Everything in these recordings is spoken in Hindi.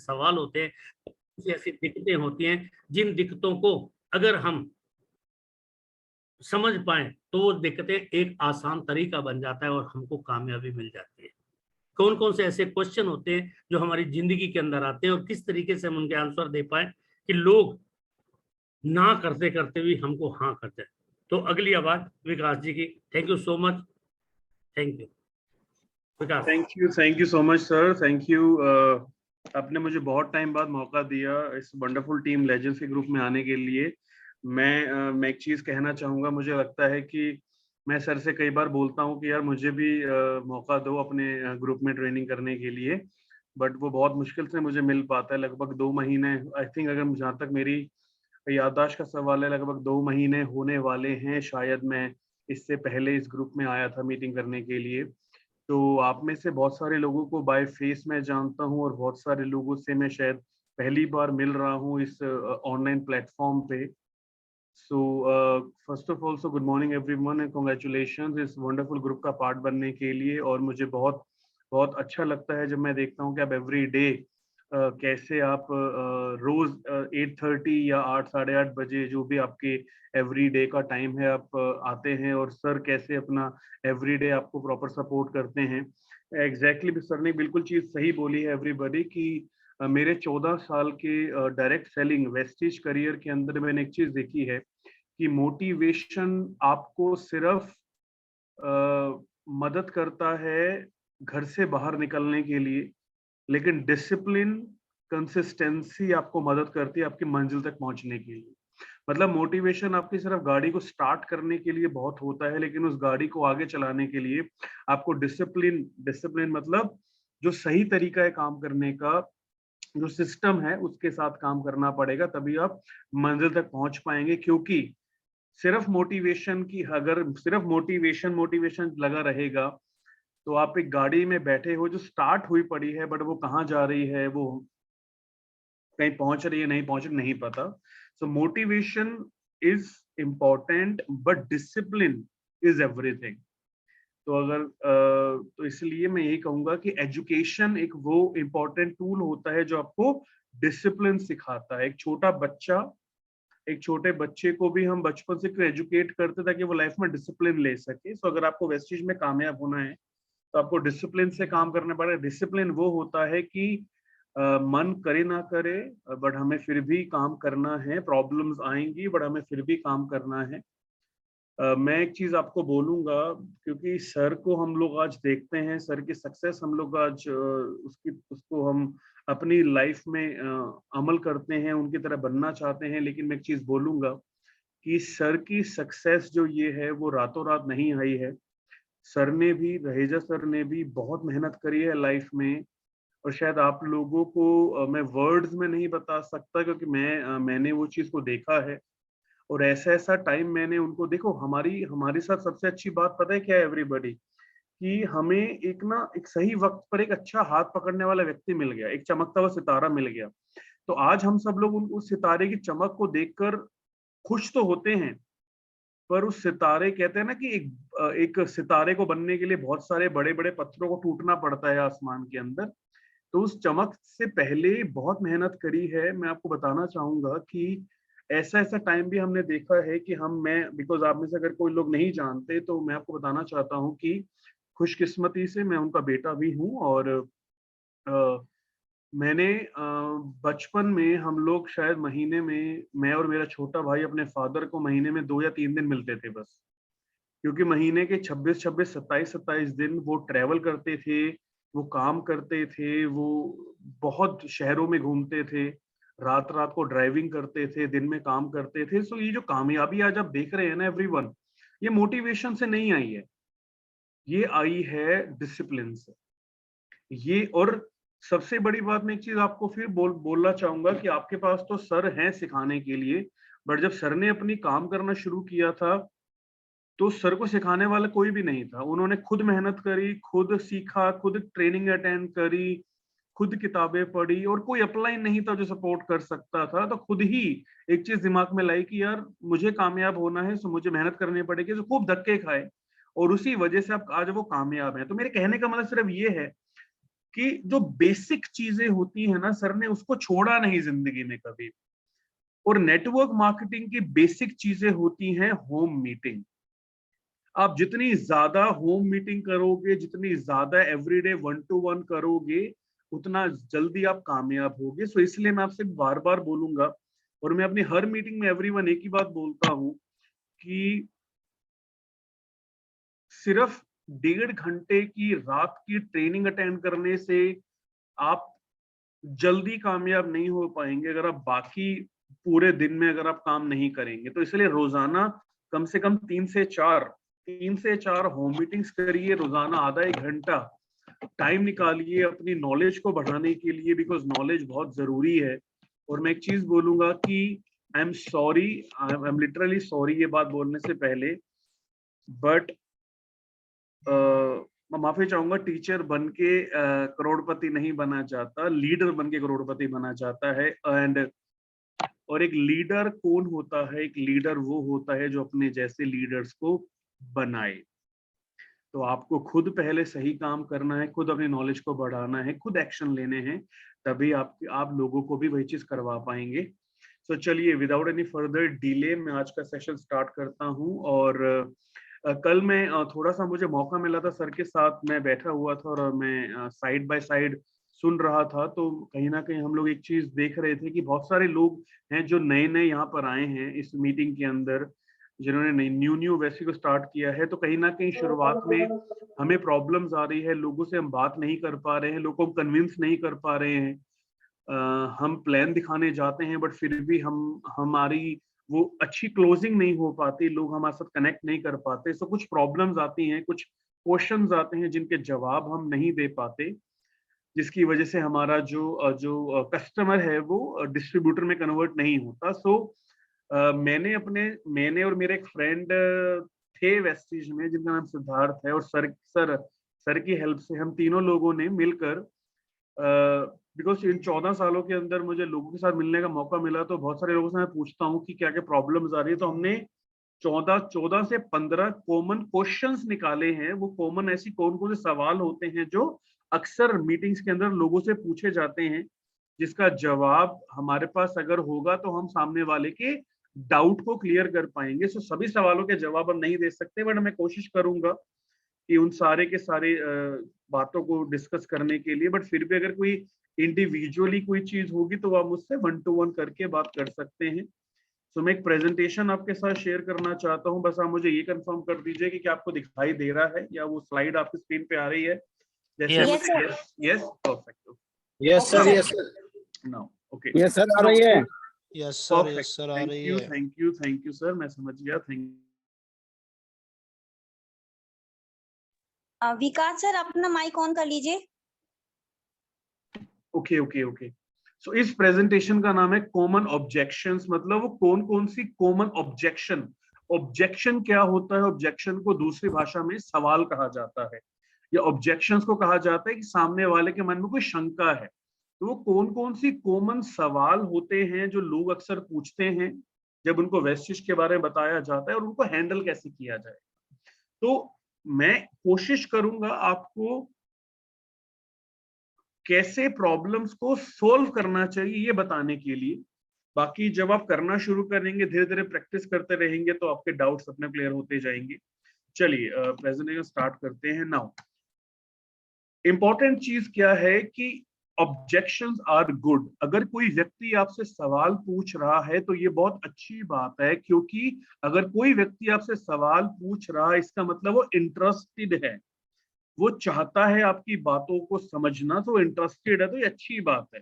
सवाल होते हैं, कुछ ऐसी दिक्कतें होती हैं जिन दिक्कतों को अगर हम समझ पाए तो वो दिक्कतें एक आसान तरीका बन जाता है और हमको कामयाबी मिल जाती है। कौन कौन से ऐसे क्वेश्चन होते हैं जो हमारी जिंदगी के अंदर आते हैं और किस तरीके से हम उनके आंसर दे पाए कि लोग ना करते करते भी हमको हाँ करते हैं। तो अगली आवाज विकास जी की। Thank you so much. Thank you Vikas. Thank you so much sir, thank you. आपने मुझे बहुत टाइम बाद मौका दिया इस वंडरफुल टीम लेजेंड्स के ग्रुप में आने के लिए। मैं एक चीज कहना चाहूंगा, मुझे लगता है कि मैं सर से कई बार बोलता हूँ कि यार मुझे भी मौका दो अपने ग्रुप में ट्रेनिंग करने के लिए, बट वो बहुत मुश्किल से मुझे मिल पाता है। लगभग 2 महीने, आई थिंक, अगर जहाँ तक मेरी याददाश्त का सवाल है, लगभग 2 महीने होने वाले हैं शायद मैं इससे पहले इस ग्रुप में आया था मीटिंग करने के लिए। तो आप में से बहुत सारे लोगों को बाय फेस मैं जानता हूँ और बहुत सारे लोगों से मैं शायद पहली बार मिल रहा हूँ इस ऑनलाइन प्लेटफॉर्म पे। So first of all, so good morning everyone and congratulations इस वंडरफुल ग्रुप का पार्ट बनने के लिए। और मुझे बहुत बहुत अच्छा लगता है जब मैं देखता हूँ कि आप एवरी डे कैसे आप रोज 8:30 या 8, साढ़े 8 बजे, जो भी आपके एवरी डे का टाइम है, आप आते हैं और सर कैसे अपना एवरी डे आपको प्रॉपर सपोर्ट करते हैं। एग्जैक्टली सर ने बिल्कुल चीज सही बोली है एवरीबॉडी कि मेरे 14 साल के डायरेक्ट सेलिंग वेस्टिज करियर के अंदर मैंने एक चीज देखी है कि मोटिवेशन आपको सिर्फ मदद करता है घर से बाहर निकलने के लिए, लेकिन डिसिप्लिन, कंसिस्टेंसी आपको मदद करती है आपकी मंजिल तक पहुंचने के लिए। मतलब मोटिवेशन आपकी सिर्फ गाड़ी को स्टार्ट करने के लिए बहुत होता है, लेकिन उस गाड़ी को आगे चलाने के लिए आपको डिसिप्लिन डिसिप्लिन मतलब जो सही तरीका है काम करने का, जो सिस्टम है उसके साथ काम करना पड़ेगा, तभी आप मंजिल तक पहुंच पाएंगे। क्योंकि सिर्फ मोटिवेशन की, अगर सिर्फ मोटिवेशन मोटिवेशन लगा रहेगा तो आप एक गाड़ी में बैठे हो जो स्टार्ट हुई पड़ी है, बट वो कहाँ जा रही है, वो कहीं पहुंच रही है नहीं पहुंच रही नहीं पता। सो motivation is important but discipline is everything. तो अगर तो इसलिए मैं यही कहूंगा कि एजुकेशन एक वो इम्पोर्टेंट टूल होता है जो आपको डिसिप्लिन सिखाता है। एक छोटे बच्चे को भी हम बचपन से एजुकेट करते ताकि वो लाइफ में डिसिप्लिन ले सके। सो अगर आपको वेस्ट चीज में कामयाब होना है तो आपको डिसिप्लिन से काम करना पड़ेगा। डिसिप्लिन वो होता है कि मन करे ना करे, बट हमें फिर भी काम करना है। प्रॉब्लम्स आएंगी बट हमें फिर भी काम करना है। मैं एक चीज आपको बोलूंगा, क्योंकि सर को हम लोग आज देखते हैं, सर की सक्सेस हम लोग आज उसको हम अपनी लाइफ में अमल करते हैं, उनकी तरह बनना चाहते हैं। लेकिन मैं एक चीज बोलूंगा कि सर की सक्सेस जो ये है वो रातों रात नहीं आई है। सर ने भी, रहेजा सर ने भी बहुत मेहनत करी है लाइफ में। और शायद आप लोगों को मैं वर्ड्स में नहीं बता सकता, क्योंकि मैंने वो चीज को देखा है। और ऐसा ऐसा टाइम मैंने उनको, देखो हमारी हमारे साथ सबसे अच्छी बात पता है क्या है एवरीबॉडी, कि हमें एक सही वक्त पर एक अच्छा हाथ पकड़ने वाला व्यक्ति मिल गया, एक चमकता हुआ सितारा मिल गया। तो आज हम सब लोग उस सितारे की चमक को देखकर खुश तो होते हैं, पर उस सितारे, कहते हैं ना कि एक सितारे को बनने के लिए बहुत सारे बड़े बड़े पत्थरों को टूटना पड़ता है आसमान के अंदर। तो उस चमक से पहले बहुत मेहनत करी है। मैं आपको बताना चाहूंगा कि ऐसा ऐसा टाइम भी हमने देखा है कि मैं बिकॉज आप में से अगर कोई लोग नहीं जानते तो मैं आपको बताना चाहता हूँ कि खुशकिस्मती से मैं उनका बेटा भी हूँ। और अ, मैंने बचपन में हम लोग शायद महीने में, मैं और मेरा छोटा भाई अपने फादर को महीने में 2 या 3 दिन मिलते थे बस। क्योंकि महीने के 26 26 27 27 दिन वो ट्रैवल करते थे, वो काम करते थे, वो बहुत शहरों में घूमते थे, रात रात को ड्राइविंग करते थे, दिन में काम करते थे। सो ये जो कामयाबी आज आप देख रहे हैं ना एवरीवन, ये मोटिवेशन से नहीं आई है, ये आई है डिसिप्लिन से। ये, और सबसे बड़ी बात, मैं एक चीज आपको फिर बोलना चाहूंगा कि आपके पास तो सर हैं सिखाने के लिए, बट जब सर ने अपनी काम करना शुरू किया था तो सर को सिखाने वाला कोई भी नहीं था। उन्होंने खुद मेहनत करी, खुद सीखा, खुद ट्रेनिंग अटेंड करी, खुद किताबें पढ़ी, और कोई अपलाइन नहीं था जो सपोर्ट कर सकता था। तो खुद ही एक चीज दिमाग में लाई कि यार मुझे कामयाब होना है, सो मुझे मेहनत करनी पड़ेगी। तो खूब धक्के खाए और उसी वजह से अब आज वो कामयाब है। तो मेरे कहने का मतलब सिर्फ ये है कि जो बेसिक चीजें होती है ना, सर ने उसको छोड़ा नहीं जिंदगी में कभी। और नेटवर्क मार्केटिंग की बेसिक चीजें होती हैं होम मीटिंग। आप जितनी ज्यादा होम मीटिंग करोगे, जितनी ज्यादा एवरीडे 1-to-1 करोगे, उतना जल्दी आप कामयाब होगे। सो इसलिए मैं आपसे बार बार बोलूंगा, और मैं अपनी हर मीटिंग में एवरीवन एक ही बात बोलता हूं कि सिर्फ 1.5 घंटे की रात की ट्रेनिंग अटेंड करने से आप जल्दी कामयाब नहीं हो पाएंगे अगर आप बाकी पूरे दिन में अगर आप काम नहीं करेंगे। तो इसलिए रोजाना कम से कम 3 से 4 होम मीटिंग्स करिए, रोजाना आधा 1 घंटा टाइम निकालिए अपनी नॉलेज को बढ़ाने के लिए, बिकॉज नॉलेज बहुत जरूरी है। और मैं एक चीज बोलूंगा कि I am sorry, I am literally sorry ये बात बोलने से पहले, बट मैं माफी चाहूंगा, टीचर बन के करोड़पति नहीं बना जाता, लीडर बन के करोड़पति बना जाता है। और एक लीडर कौन होता है? एक लीडर वो होता है जो अपने जैसे लीडर्स को बनाए। तो आपको खुद पहले सही काम करना है, खुद अपनी नॉलेज को बढ़ाना है, खुद एक्शन लेने हैं, तभी आप लोगों को भी वही चीज करवा पाएंगे। तो चलिए विदाउट एनी फर्दर डिले मैं आज का सेशन स्टार्ट करता हूं। और कल मैं थोड़ा सा मुझे मौका मिला था, सर के साथ मैं बैठा हुआ था और मैं साइड बाय साइड सुन रहा था। तो कहीं ना कहीं हम लोग एक चीज देख रहे थे कि बहुत सारे लोग हैं जो नए नए यहाँ पर आए हैं इस मीटिंग के अंदर, जिन्होंने न्यू वैसी को स्टार्ट किया है। तो कहीं ना कहीं शुरुआत में हमें प्रॉब्लम्स आ रही है, लोगों से हम बात नहीं कर पा रहे हैं, लोगों को कन्विंस नहीं कर पा रहे हैं। हम प्लान दिखाने जाते हैं बट फिर भी हमारी वो अच्छी क्लोजिंग नहीं हो पाती, लोग हमारे साथ कनेक्ट नहीं कर पाते। सो कुछ प्रॉब्लम्स आती हैं, कुछ क्वेश्चंस आते हैं जिनके जवाब हम नहीं दे पाते, जिसकी वजह से हमारा जो कस्टमर है वो डिस्ट्रीब्यूटर में कन्वर्ट नहीं होता। सो मैंने और मेरे एक फ्रेंड थे वेस्टिज में जिनका नाम सिद्धार्थ है, और सर की हेल्प से हम तीनों लोगों ने मिलकर, बिकॉज इन 14 सालों के अंदर मुझे लोगों के साथ मिलने का मौका मिला, तो बहुत सारे लोगों से मैं पूछता हूँ कि क्या क्या प्रॉब्लम्स आ रही है। तो हमने 14 से 15 कॉमन क्वेश्चंस निकाले हैं। वो कॉमन ऐसी कौन कौन से सवाल होते हैं जो अक्सर मीटिंग्स के अंदर लोगों से पूछे जाते हैं, जिसका जवाब हमारे पास अगर होगा तो हम सामने वाले के डाउट को क्लियर कर पाएंगे। सो सभी सवालों के जवाब हम नहीं दे सकते, बट मैं कोशिश करूंगा कि उन सारे के सारे बातों को डिस्कस करने के लिए। बट फिर भी अगर कोई इंडिविजुअली कोई चीज होगी तो आप मुझसे 1-to-1 करके बात कर सकते हैं। तो मैं एक प्रेजेंटेशन आपके साथ शेयर करना चाहता हूं, बस आप मुझे ये कंफर्म कर दीजिए कि क्या आपको दिखाई दे रहा है या वो स्लाइड आपकी स्क्रीन पे आ रही है। जैसे Yes. Yes perfect. Yes sir, yes sir, now okay, yes sir आ रही है। Yes sir, perfect, yes sir, आ थैंक रही यू है। थैंक यू सर, मैं समझ गया, थैंक। विकास सर अपना माइक ऑन कर लीजिए। ओके। सो इस प्रेजेंटेशन का नाम है कॉमन ऑब्जेक्शंस। मतलब वो कौन कौन सी कॉमन ऑब्जेक्शन क्या होता है? ऑब्जेक्शन को दूसरी भाषा में सवाल कहा जाता है, या ऑब्जेक्शंस को कहा जाता है कि सामने वाले के मन में कोई शंका है। तो वो कौन कौन सी कॉमन सवाल होते हैं जो लोग अक्सर पूछते हैं जब उनको वेस्टिज के बारे में बताया जाता है, और उनको हैंडल कैसे किया जाए। तो मैं कोशिश करूंगा आपको कैसे प्रॉब्लम्स को सोल्व करना चाहिए ये बताने के लिए। बाकी जब आप करना शुरू करेंगे, धीरे धीरे प्रैक्टिस करते रहेंगे, तो आपके डाउट्स अपने क्लियर होते जाएंगे। चलिए प्रेजेंटेशन स्टार्ट करते हैं। नाउ इंपॉर्टेंट चीज क्या है कि ऑब्जेक्शंस आर गुड। अगर कोई व्यक्ति आपसे सवाल पूछ रहा है तो ये बहुत अच्छी बात है, क्योंकि अगर कोई व्यक्ति आपसे सवाल पूछ रहा है इसका मतलब वो इंटरेस्टेड है, वो चाहता है आपकी बातों को समझना, तो इंटरेस्टेड है, तो ये अच्छी बात है।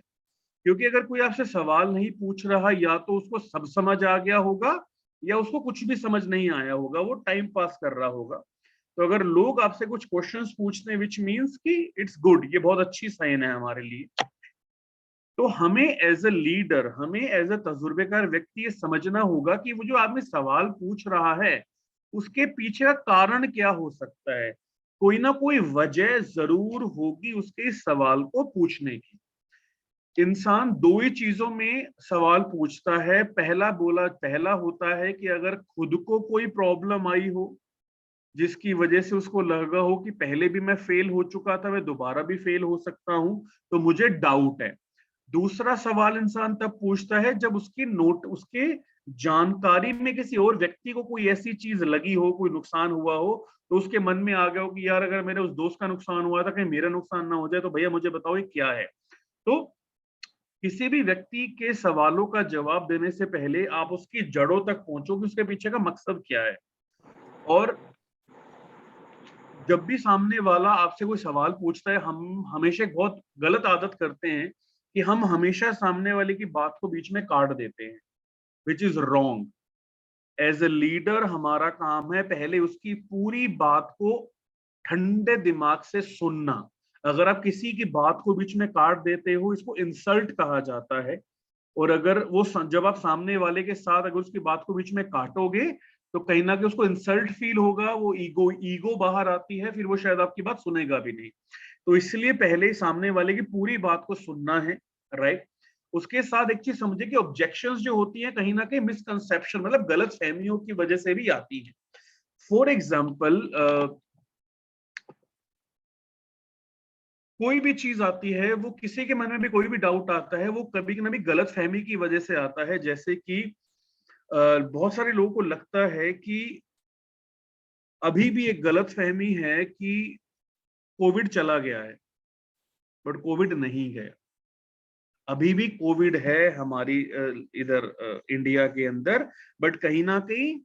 क्योंकि अगर कोई आपसे सवाल नहीं पूछ रहा, या तो उसको सब समझ आ गया होगा या उसको कुछ भी समझ नहीं आया होगा, वो टाइम पास कर रहा होगा। तो अगर लोग आपसे कुछ क्वेश्चंस पूछते हैं, विच मीन्स कि इट्स गुड, ये बहुत अच्छी साइन है हमारे लिए। तो हमें एज अ लीडर, हमें एज अ तजुर्बेकार व्यक्ति ये समझना होगा कि वो जो आदमी सवाल पूछ रहा है उसके पीछे का कारण क्या हो सकता है। कोई ना कोई वजह जरूर होगी उसके इस सवाल को पूछने की। इंसान दो ही चीजों में सवाल पूछता है। पहला होता है कि अगर खुद को कोई प्रॉब्लम आई हो, जिसकी वजह से उसको लगा हो कि पहले भी मैं फेल हो चुका था, मैं दोबारा भी फेल हो सकता हूं, तो मुझे डाउट है। दूसरा सवाल इंसान तब पूछता है जब उसके जानकारी में किसी और व्यक्ति को कोई ऐसी चीज लगी हो, कोई नुकसान हुआ हो, तो उसके मन में आ गया हो कि यार अगर मेरे उस दोस्त का नुकसान हुआ था, कहीं मेरा नुकसान ना हो जाए, तो भैया मुझे बताओ ये क्या है। तो किसी भी व्यक्ति के सवालों का जवाब देने से पहले आप उसकी जड़ों तक पहुंचो कि उसके पीछे का मकसद क्या है। और जब भी सामने वाला आपसे कोई सवाल पूछता है, हम हमेशा एक बहुत गलत आदत करते हैं कि हम हमेशा सामने वाले की बात को बीच में काट देते हैं, which is wrong. As a leader हमारा काम है पहले उसकी पूरी बात को ठंडे दिमाग से सुनना। अगर आप किसी की बात को बीच में काट देते हो, इसको इंसल्ट कहा जाता है। और अगर वो जब आप सामने वाले के साथ अगर उसकी बात को बीच में काटोगे, तो कहीं ना कहीं उसको इंसल्ट फील होगा, वो ईगो बाहर आती है, फिर वो शायद आपकी बात सुनेगा भी नहीं। तो इसलिए पहले सामने वाले की पूरी बात को सुनना है, राइट। उसके साथ एक चीज समझे कि ऑब्जेक्शंस जो होती हैं कहीं ना कहीं मिसकंसेप्शन मतलब गलत फहमियों की वजह से भी आती है। फॉर एग्जाम्पल कोई भी चीज आती है, वो किसी के मन में भी कोई भी डाउट आता है, वो कभी ना भी गलत फहमी की वजह से आता है। जैसे कि बहुत सारे लोगों को लगता है कि अभी भी एक गलत फहमी है कि कोविड चला गया है, बट कोविड नहीं गया। अभी भी कोविड है हमारी इधर इंडिया के अंदर, बट कहीं ना कहीं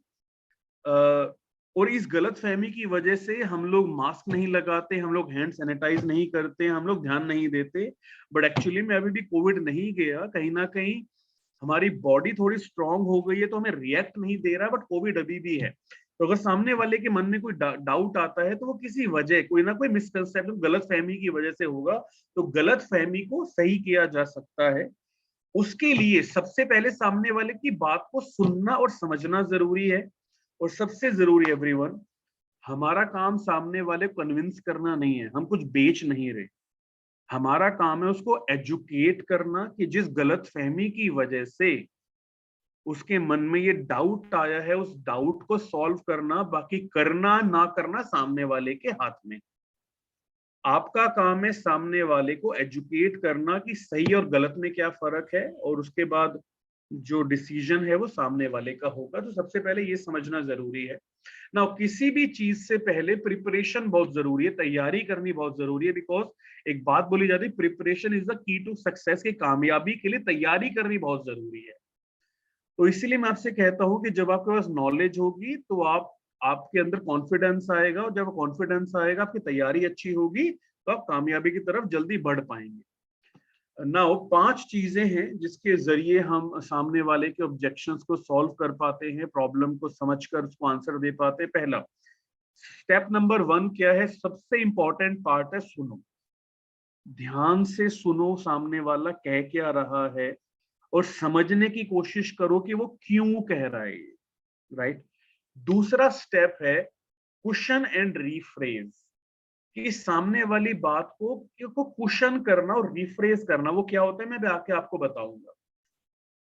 और इस गलत फहमी की वजह से हम लोग मास्क नहीं लगाते, हम लोग हैंड सैनिटाइज नहीं करते, हम लोग ध्यान नहीं देते। बट एक्चुअली में अभी भी कोविड नहीं गया, कहीं ना कहीं हमारी बॉडी थोड़ी स्ट्रांग हो गई है, तो हमें रिएक्ट नहीं दे रहा, बट कोविड अभी भी है। तो अगर सामने वाले के मन में कोई डाउट आता है, तो वो किसी वजह कोई ना कोई मिसकंसेप्शन गलत फहमी की वजह से होगा। तो गलत फहमी को सही किया जा सकता है। उसके लिए सबसे पहले सामने वाले की बात को सुनना और समझना जरूरी है। और सबसे जरूरी एवरीवन, हमारा काम सामने वाले को कन्विंस करना नहीं है, हम कुछ बेच नहीं रहे। हमारा काम है उसको एजुकेट करना कि जिस गलत फहमी की वजह से उसके मन में ये डाउट आया है, उस डाउट को सॉल्व करना, बाकी करना ना करना सामने वाले के हाथ में। आपका काम है सामने वाले को एजुकेट करना कि सही और गलत में क्या फर्क है, और उसके बाद जो डिसीजन है वो सामने वाले का होगा। तो सबसे पहले ये समझना जरूरी है ना, किसी भी चीज से पहले प्रिपरेशन बहुत जरूरी है, तैयारी करनी बहुत जरूरी है। बिकॉज एक बात बोली जाती है, preparation is the key to success, की कामयाबी के लिए तैयारी करनी बहुत जरूरी है। तो इसीलिए मैं आपसे कहता हूं कि जब आपके पास नॉलेज होगी तो आपके अंदर कॉन्फिडेंस आएगा, और जब कॉन्फिडेंस आएगा, आपकी तैयारी अच्छी होगी, तो आप कामयाबी की तरफ जल्दी बढ़ पाएंगे। नाउ 5 चीजें हैं जिसके जरिए हम सामने वाले के ऑब्जेक्शंस को सॉल्व कर पाते हैं, प्रॉब्लम को समझकर उसको आंसर दे पाते हैं। पहला स्टेप नंबर 1 क्या है? सबसे इंपॉर्टेंट पार्ट है सुनो। ध्यान से सुनो सामने वाला कह क्या रहा है, और समझने की कोशिश करो कि वो क्यों कह रहा है, राइट। दूसरा स्टेप है क्वेश्चन एंड रीफ्रेज, कि सामने वाली बात को क्वेश्चन करना और रिफ्रेज करना। वो क्या होता है मैं आके आपको बताऊंगा।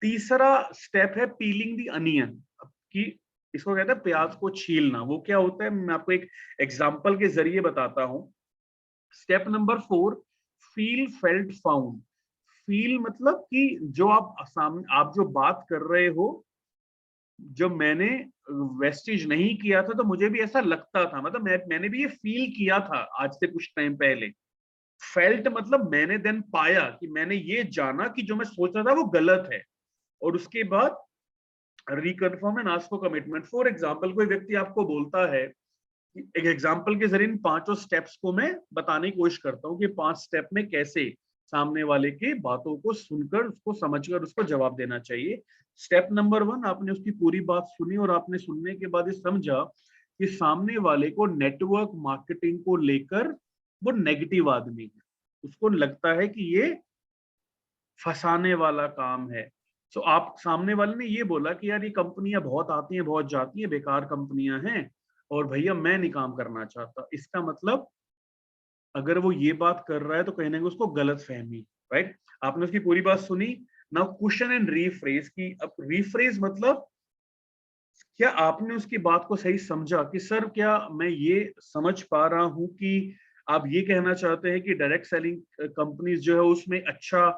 तीसरा स्टेप है पीलिंग द अनियन, कि इसको कहते हैं प्याज को छीलना। वो क्या होता है मैं आपको एक एग्जांपल के जरिए बताता हूं। Step number 4 feel felt found. Feel मतलब कि जो आप जो बात कर रहे हो, जब मैंने वेस्टिज नहीं किया था तो मुझे भी ऐसा लगता था, मतलब मैंने भी ये फील किया था आज से कुछ टाइम पहले। फेल्ट मतलब मैंने देन पाया, कि मैंने ये जाना कि जो मैं सोच रहा था वो गलत है, और उसके बाद reconfirm and ask for commitment. For example कोई व्यक्ति आपको बोलता है, एक एग्जांपल के जरिए इन 5 स्टेप्स को मैं बताने की कोशिश करता हूँ कि 5 स्टेप में कैसे सामने वाले की बातों को सुनकर, उसको समझकर उसको जवाब देना चाहिए। स्टेप नंबर 1, आपने उसकी पूरी बात सुनी, और आपने सुनने के बाद ये समझा कि सामने वाले को नेटवर्क मार्केटिंग को लेकर वो नेगेटिव आदमी है, उसको लगता है कि ये फंसाने वाला काम है। सो आप सामने वाले ने ये बोला कि यार ये कंपनियां बहुत आती हैं बहुत जाती हैं, बेकार कंपनियां हैं, और भैया मैं नहीं काम करना चाहता। इसका मतलब अगर वो ये बात कर रहा है तो कहीं ना कहीं उसको गलत फहमी, राइट। आपने उसकी पूरी बात सुनी। नाउ क्वेश्चन एंड रीफ्रेज की। अब रीफ्रेज मतलब क्या आपने उसकी बात को सही समझा कि सर क्या मैं ये समझ पा रहा हूं कि आप ये कहना चाहते हैं कि डायरेक्ट सेलिंग कंपनीज जो है उसमें अच्छा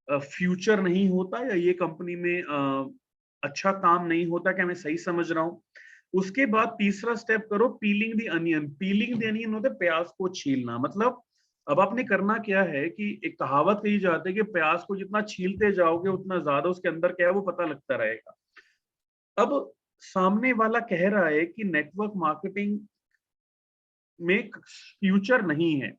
फ्यूचर नहीं होता, या ये कंपनी में अच्छा काम नहीं होता? क्या मैं सही समझ रहा हूँ? उसके बाद तीसरा स्टेप करो, piling the onion. Piling the onion होता है प्याज को छीलना। मतलब अब आपने करना क्या है कि एक कहावत कही जाती है कि प्याज को जितना छीलते जाओगे उतना ज्यादा उसके अंदर क्या है वो पता लगता रहेगा। अब सामने वाला कह रहा है कि नेटवर्क मार्केटिंग में फ्यूचर नहीं है।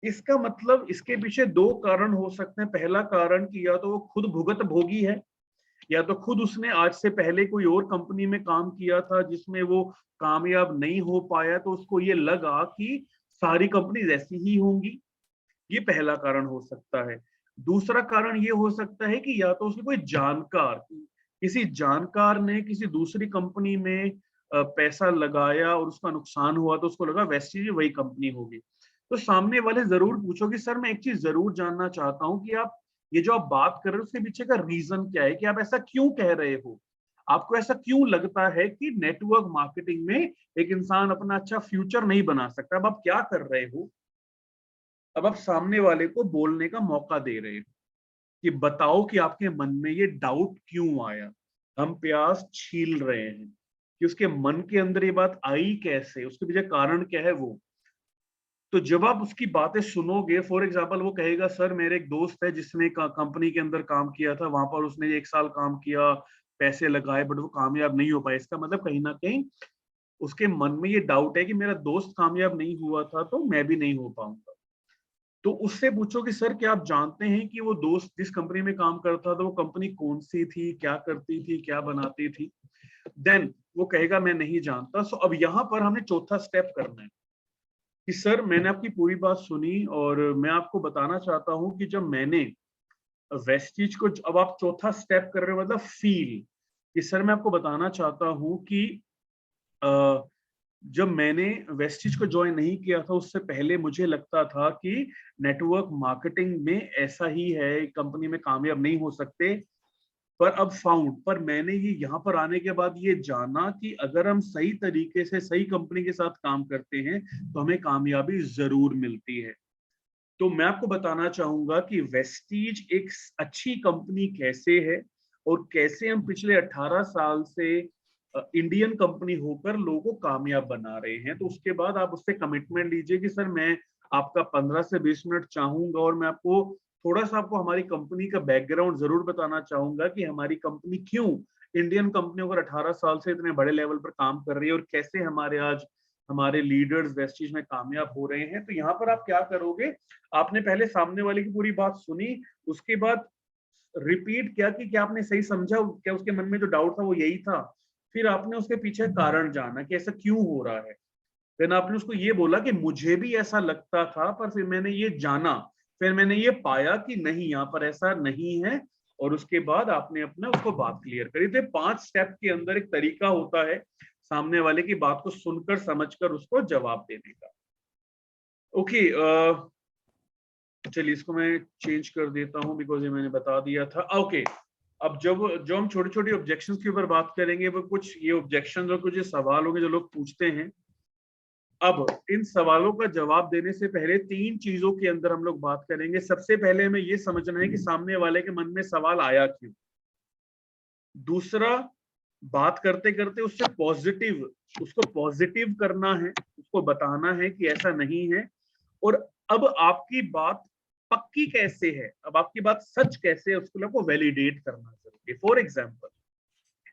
इसका मतलब इसके पीछे दो कारण हो सकते हैं। पहला कारण कि या तो वो खुद भुगत भोगी है, या तो खुद उसने आज से पहले कोई और कंपनी में काम किया था जिसमें वो कामयाब नहीं हो पाया, तो उसको ये लगा कि सारी कंपनीज ऐसी ही होंगी। ये पहला कारण हो सकता है। दूसरा कारण ये हो सकता है कि या तो उसके कोई जानकार, किसी जानकार ने किसी दूसरी कंपनी में पैसा लगाया और उसका नुकसान हुआ, तो उसको लगा वेस्टीज वही कंपनी होगी। तो सामने वाले जरूर पूछो कि सर मैं एक चीज जरूर जानना चाहता हूं कि आप ये जो आप बात कर रहे हो उसके पीछे का रीजन क्या है, कि आप ऐसा क्यों कह रहे हो? आपको ऐसा क्यों लगता है कि नेटवर्क मार्केटिंग में एक इंसान अपना अच्छा फ्यूचर नहीं बना सकता? अब आप क्या कर रहे हो? अब आप सामने वाले को बोलने का मौका दे रहे हो कि बताओ कि आपके मन में ये डाउट क्यों आया। हम प्याज छील रहे हैं कि उसके मन के अंदर ये बात आई कैसे, उसके पीछे कारण क्या है वो। तो जब आप उसकी बातें सुनोगे, फॉर एग्जाम्पल वो कहेगा सर मेरे एक दोस्त है जिसने कंपनी के अंदर काम किया था, वहां पर उसने 1 साल काम किया, पैसे लगाए, बट वो कामयाब नहीं हो पाया। इसका मतलब कहीं ना कहीं उसके मन में ये डाउट है कि मेरा दोस्त कामयाब नहीं हुआ था तो मैं भी नहीं हो पाऊंगा। तो उससे पूछो कि सर क्या आप जानते हैं कि वो दोस्त जिस कंपनी में काम करता था वो कंपनी कौन सी थी, क्या करती थी, क्या बनाती थी? देन वो कहेगा मैं नहीं जानता। सो अब यहाँ पर हमें चौथा स्टेप करना है कि सर मैंने आपकी पूरी बात सुनी और मैं आपको बताना चाहता हूँ कि जब मैंने वेस्टीज को, अब आप चौथा स्टेप कर रहे हो मतलब फील, कि सर मैं आपको बताना चाहता हूँ कि जब मैंने वेस्टीज को ज्वाइन नहीं किया था उससे पहले मुझे लगता था कि नेटवर्क मार्केटिंग में ऐसा ही है, कंपनी में कामयाब नहीं हो सकते। पर अब फाउंड, पर मैंने ये यहाँ पर आने के बाद ये जाना कि अगर हम सही तरीके से सही कंपनी के साथ काम करते हैं तो हमें कामयाबी जरूर मिलती है। तो मैं आपको बताना चाहूंगा कि वेस्टीज एक अच्छी कंपनी कैसे है और कैसे हम पिछले 18 साल से इंडियन कंपनी होकर लोगों को कामयाब बना रहे हैं। तो उसके बाद आप उससे कमिटमेंट लीजिए कि सर मैं आपका 15 से 20 मिनट चाहूंगा और मैं आपको थोड़ा सा आपको हमारी कंपनी का बैकग्राउंड जरूर बताना चाहूंगा कि हमारी कंपनी क्यों इंडियन कंपनी होकर 18 साल से इतने बड़े लेवल पर काम कर रही है और कैसे हमारे आज हमारे लीडर्स वेस्टीज में कामयाब हो रहे हैं। तो यहाँ पर आप क्या करोगे, आपने पहले सामने वाले की पूरी बात सुनी, उसके बाद रिपीट किया कि क्या आपने सही समझा, क्या उसके मन में जो डाउट था वो यही था। फिर आपने उसके पीछे कारण जाना कि ऐसा क्यों हो रहा है। फिर आपने उसको ये बोला कि मुझे भी ऐसा लगता था पर फिर मैंने ये जाना, फिर मैंने ये पाया कि नहीं यहाँ पर ऐसा नहीं है। और उसके बाद आपने अपना उसको बात क्लियर करी। तो 5 स्टेप के अंदर एक तरीका होता है सामने वाले की बात को सुनकर समझकर उसको जवाब देने का। ओके, चलिए इसको मैं चेंज कर देता हूं बिकॉज ये मैंने बता दिया था। ओके, अब जो हम छोटी छोटी ऑब्जेक्शंस के ऊपर बात करेंगे वो कुछ ये ऑब्जेक्शंस और कुछ ये सवाल होंगे जो लोग पूछते हैं। अब इन सवालों का जवाब देने से पहले 3 चीजों के अंदर हम लोग बात करेंगे। सबसे पहले हमें ये समझना है कि सामने वाले के मन में सवाल आया क्यों। दूसरा, बात करते करते उसको पॉजिटिव करना है, उसको बताना है कि ऐसा नहीं है। और अब आपकी बात पक्की कैसे है, अब आपकी बात सच कैसे है, उसको आपको वैलिडेट करना जरूरी है। फॉर एग्जाम्पल,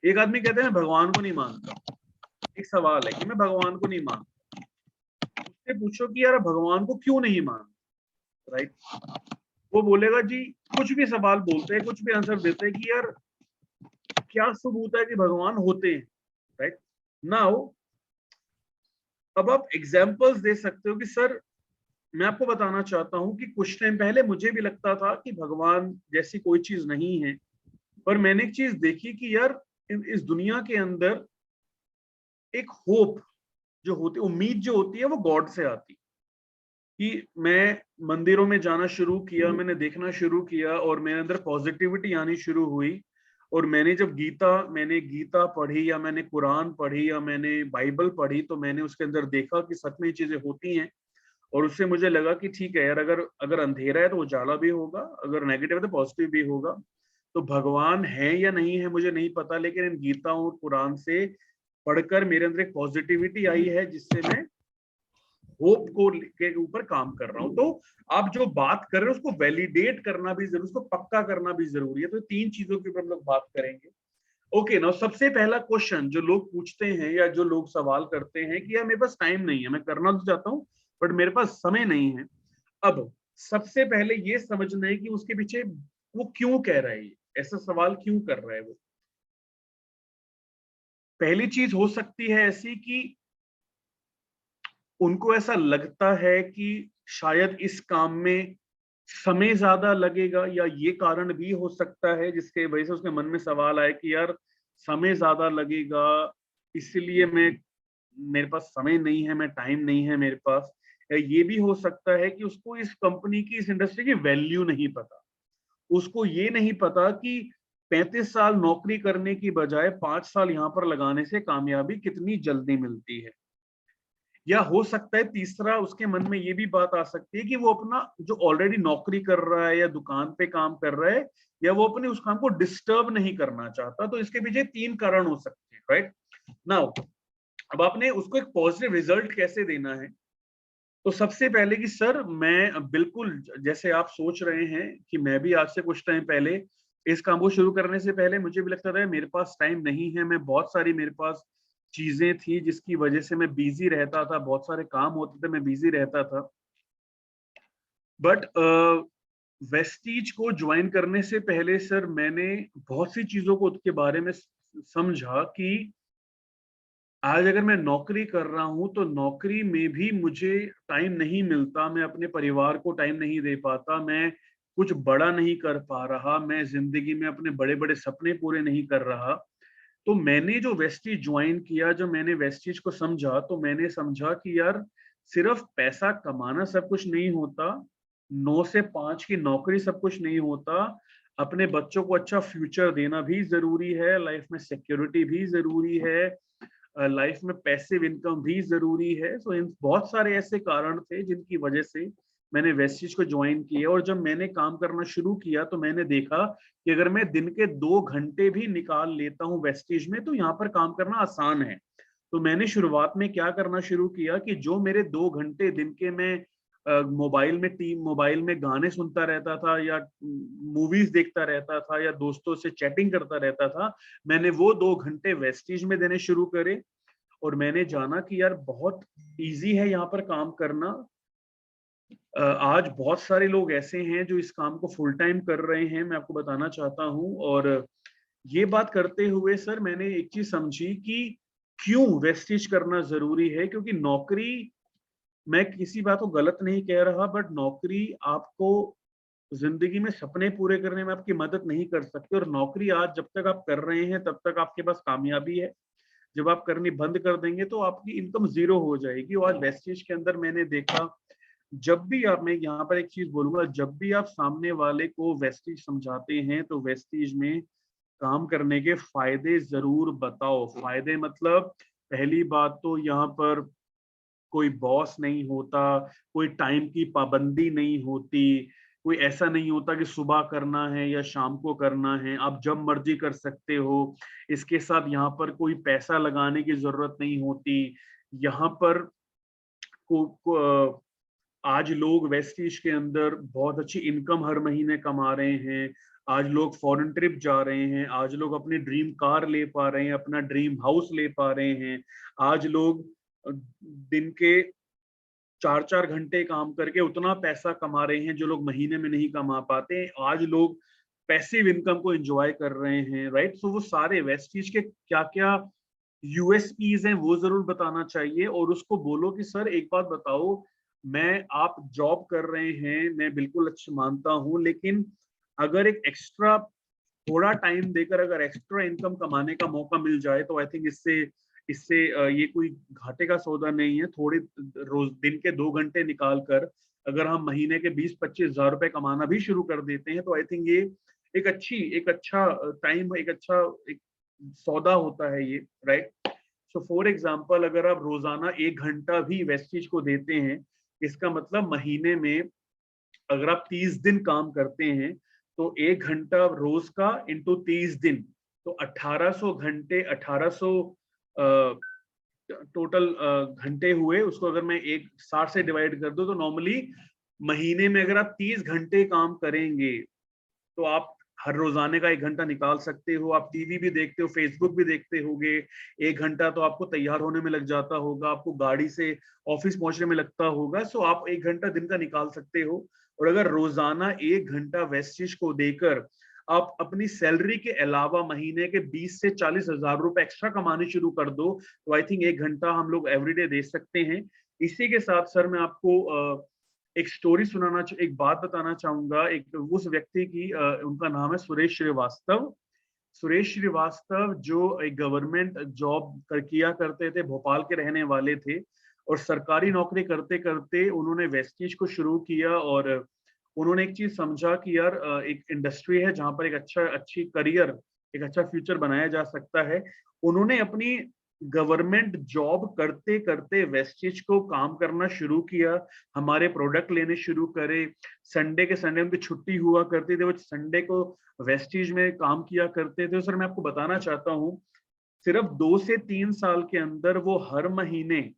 एक आदमी कहते हैं भगवान को नहीं मानता, एक सवाल है कि मैं भगवान को नहीं मानता। उससे पूछो कि यार भगवान को क्यों नहीं मानता, राइट? वो बोलेगा जी, कुछ भी सवाल बोलते हैं, कुछ भी आंसर देते हैं कि यार क्या सबूत है कि भगवान होते हैं, राइट? नाउ अब आप एग्जाम्पल्स दे सकते हो कि सर मैं आपको बताना चाहता हूं कि कुछ टाइम पहले मुझे भी लगता था कि भगवान जैसी कोई चीज नहीं है, पर मैंने एक चीज देखी कि यार इस दुनिया के अंदर एक होप जो होती, उम्मीद जो होती है वो गॉड से आती। कि मैं मंदिरों में जाना शुरू किया, मैंने देखना शुरू किया और मेरे अंदर पॉजिटिविटी आनी शुरू हुई और मैंने जब मैंने गीता पढ़ी या मैंने कुरान पढ़ी या मैंने बाइबल पढ़ी, तो मैंने उसके अंदर देखा कि सच में ये चीजें होती हैं। और उससे मुझे लगा कि ठीक है यार, अगर अंधेरा है तो उजाला भी होगा, अगर नेगेटिव है तो पॉजिटिव भी होगा। तो भगवान है या नहीं है मुझे नहीं पता, लेकिन इन गीता और कुरान से पढ़कर मेरे अंदर एक पॉजिटिविटी आई है, जिससे मैं होप को के ऊपर काम कर रहा हूं। तो आप जो बात कर रहे हो उसको वैलिडेट करना भी जरूरी, उसको पक्का करना भी जरूरी है। तो 3 चीजों के ऊपर हम लोग बात करेंगे। ओके ना, सबसे पहला क्वेश्चन जो लोग पूछते हैं या जो लोग सवाल करते हैं कि यार मेरे पास टाइम नहीं है, मैं करना तो चाहता हूँ बट मेरे पास समय नहीं है। अब सबसे पहले ये समझना है कि उसके पीछे वो क्यों कह रहा है, ऐसा सवाल क्यों कर रहा है वो। पहली चीज हो सकती है ऐसी कि उनको ऐसा लगता है कि शायद इस काम में समय ज्यादा लगेगा, या ये कारण भी हो सकता है जिसके वजह से उसके मन में सवाल आए कि यार समय ज्यादा लगेगा, इसलिए मेरे पास समय नहीं है, मैं टाइम नहीं है मेरे पास। या ये भी हो सकता है कि उसको इस कंपनी की, इस इंडस्ट्री की वैल्यू नहीं पता। उसको ये नहीं पता कि 35 साल नौकरी करने की बजाय 5 साल यहाँ पर लगाने से कामयाबी कितनी जल्दी मिलती है। या हो सकता है तीसरा, उसके मन में ये भी बात आ सकती है कि वो अपना जो ऑलरेडी नौकरी कर रहा है या दुकान पे काम कर रहा है, या वो अपने उस काम को डिस्टर्ब नहीं करना चाहता। तो इसके पीछे 3 कारण हो सकते हैं, राइट नाउ। अब आपने उसको एक पॉजिटिव रिजल्ट कैसे देना है, तो सबसे पहले कि सर मैं बिल्कुल, जैसे आप सोच रहे हैं कि मैं भी आज से कुछ टाइम पहले इस काम को शुरू करने से पहले मुझे भी लगता था मेरे पास टाइम नहीं है, मैं बहुत सारी मेरे पास चीजें थी जिसकी वजह से मैं बिजी रहता था, बहुत सारे काम होते थे, मैं बिजी रहता था। बट वेस्टीज को ज्वाइन करने से पहले सर मैंने बहुत सी चीजों को उसके बारे में समझा कि आज अगर मैं नौकरी कर रहा हूं तो नौकरी में भी मुझे टाइम नहीं मिलता, मैं अपने परिवार को टाइम नहीं दे पाता, मैं कुछ बड़ा नहीं कर पा रहा, मैं जिंदगी में अपने बड़े बड़े सपने पूरे नहीं कर रहा। तो मैंने जो वेस्टीज ज्वाइन किया, जो मैंने वेस्टीज को समझा, तो मैंने समझा कि यार सिर्फ पैसा कमाना सब कुछ नहीं होता, 9 से 5 की नौकरी सब कुछ नहीं होता, अपने बच्चों को अच्छा फ्यूचर देना भी जरूरी है, लाइफ में सिक्योरिटी भी जरूरी है, लाइफ में पैसिव इनकम भी जरूरी है। सो इन बहुत सारे ऐसे कारण थे जिनकी वजह से मैंने वेस्टीज को ज्वाइन किया। और जब मैंने काम करना शुरू किया तो मैंने देखा कि अगर मैं दिन के 2 घंटे भी निकाल लेता हूँ वेस्टीज में, तो यहाँ पर काम करना आसान है। तो मैंने शुरुआत में क्या करना शुरू किया कि जो मेरे 2 घंटे दिन के मैं मोबाइल में गाने सुनता रहता था, या मूवीज देखता रहता था, या दोस्तों से चैटिंग करता रहता था, मैंने वो 2 घंटे वेस्टीज में देने शुरू करे। और मैंने जाना कि यार बहुत इजी है यहाँ पर काम करना। आज बहुत सारे लोग ऐसे हैं जो इस काम को फुल टाइम कर रहे हैं, मैं आपको बताना चाहता हूँ। और ये बात करते हुए सर मैंने एक चीज समझी कि क्यों वेस्टीज करना जरूरी है, क्योंकि नौकरी, मैं किसी बात को गलत नहीं कह रहा, बट नौकरी आपको जिंदगी में सपने पूरे करने में आपकी मदद नहीं कर सकती। और नौकरी आज जब तक आप कर रहे हैं तब तक आपके पास कामयाबी है, जब आप करनी बंद कर देंगे तो आपकी इनकम जीरो हो जाएगी। और आज वेस्टीज के अंदर मैंने देखा, जब भी आप, मैं यहाँ पर एक चीज बोलूंगा, जब भी आप सामने वाले को वेस्टीज समझाते हैं तो वेस्टीज में काम करने के फायदे जरूर बताओ। फायदे मतलब पहली बात तो यहाँ पर कोई बॉस नहीं होता, कोई टाइम की पाबंदी नहीं होती, कोई ऐसा नहीं होता कि सुबह करना है या शाम को करना है, आप जब मर्जी कर सकते हो। इसके साथ यहाँ पर कोई पैसा लगाने की जरूरत नहीं होती। यहाँ पर आज लोग वेस्टीज के अंदर बहुत अच्छी इनकम हर महीने कमा रहे हैं। आज लोग फॉरेन ट्रिप जा रहे हैं, आज लोग अपनी ड्रीम कार ले पा रहे हैं, अपना ड्रीम हाउस ले पा रहे हैं। आज लोग दिन के 4-4 घंटे काम करके उतना पैसा कमा रहे हैं जो लोग महीने में नहीं कमा पाते। आज लोग पैसिव इनकम को एंजॉय कर रहे हैं, राइट। सो वो सारे वेस्टीज के क्या क्या यूएसपीज हैं वो जरूर बताना चाहिए। और उसको बोलो कि सर एक बात बताओ, मैं, आप जॉब कर रहे हैं, मैं बिल्कुल अच्छा मानता हूं, लेकिन अगर एक एक्स्ट्रा थोड़ा टाइम देकर अगर एक्स्ट्रा इनकम कमाने का मौका मिल जाए तो आई थिंक इससे इससे ये कोई घाटे का सौदा नहीं है। थोड़े रोज दिन के 2 घंटे निकाल कर अगर हम महीने के 20-25 हजार रुपए कमाना भी शुरू कर देते हैं तो आई थिंक ये एक अच्छा टाइम, एक सौदा होता है ये, राइट। सो फॉर एग्जाम्पल, अगर आप रोजाना 1 घंटा भी वेस्टिज को देते हैं, इसका मतलब महीने में अगर आप 30 दिन काम करते हैं तो 1 घंटा रोज का इंटू 30 दिन, तो 1800 घंटे, 1800 टोटल घंटे हुए। उसको अगर मैं 60 से डिवाइड कर दूं तो नॉर्मली महीने में अगर आप 30 घंटे काम करेंगे तो आप हर रोजाने का 1 घंटा निकाल सकते हो। आप टीवी भी देखते हो, फेसबुक भी देखते होगे, 1 घंटा तो आपको तैयार होने में लग जाता होगा, आपको गाड़ी से ऑफिस पहुंचने में लगता होगा। सो आप 1 घंटा दिन का निकाल सकते हो। और अगर रोजाना 1 घंटा वेस्टिज को देकर आप अपनी सैलरी के अलावा महीने के 20 से 40 हजार रुपए एक्स्ट्रा कमाने शुरू कर दो, तो आई थिंक 1 घंटा हम लोग एवरीडे दे सकते हैं। इसी के साथ सर मैं आपको एक स्टोरी एक बात बताना चाहूंगा। एक उस व्यक्ति की, उनका नाम है सुरेश श्रीवास्तव। सुरेश श्रीवास्तव जो एक गवर्नमेंट जॉब किया करते थे, भोपाल के रहने वाले थे, और सरकारी नौकरी करते करते उन्होंने वेस्टिज को शुरू किया। और उन्होंने एक चीज समझा कि यार एक इंडस्ट्री है जहां पर एक अच्छी करियर, एक अच्छा फ्यूचर बनाया जा सकता है। उन्होंने अपनी गवर्नमेंट जॉब करते करते वेस्टिज को काम करना शुरू किया, हमारे प्रोडक्ट लेने शुरू करे। संडे के संडे उनकी छुट्टी हुआ करती थी, वो संडे को वेस्टिज में काम किया करते थे। सर मैं आपको बताना चाहता हूँ, सिर्फ 2 से 3 साल के अंदर वो हर महीने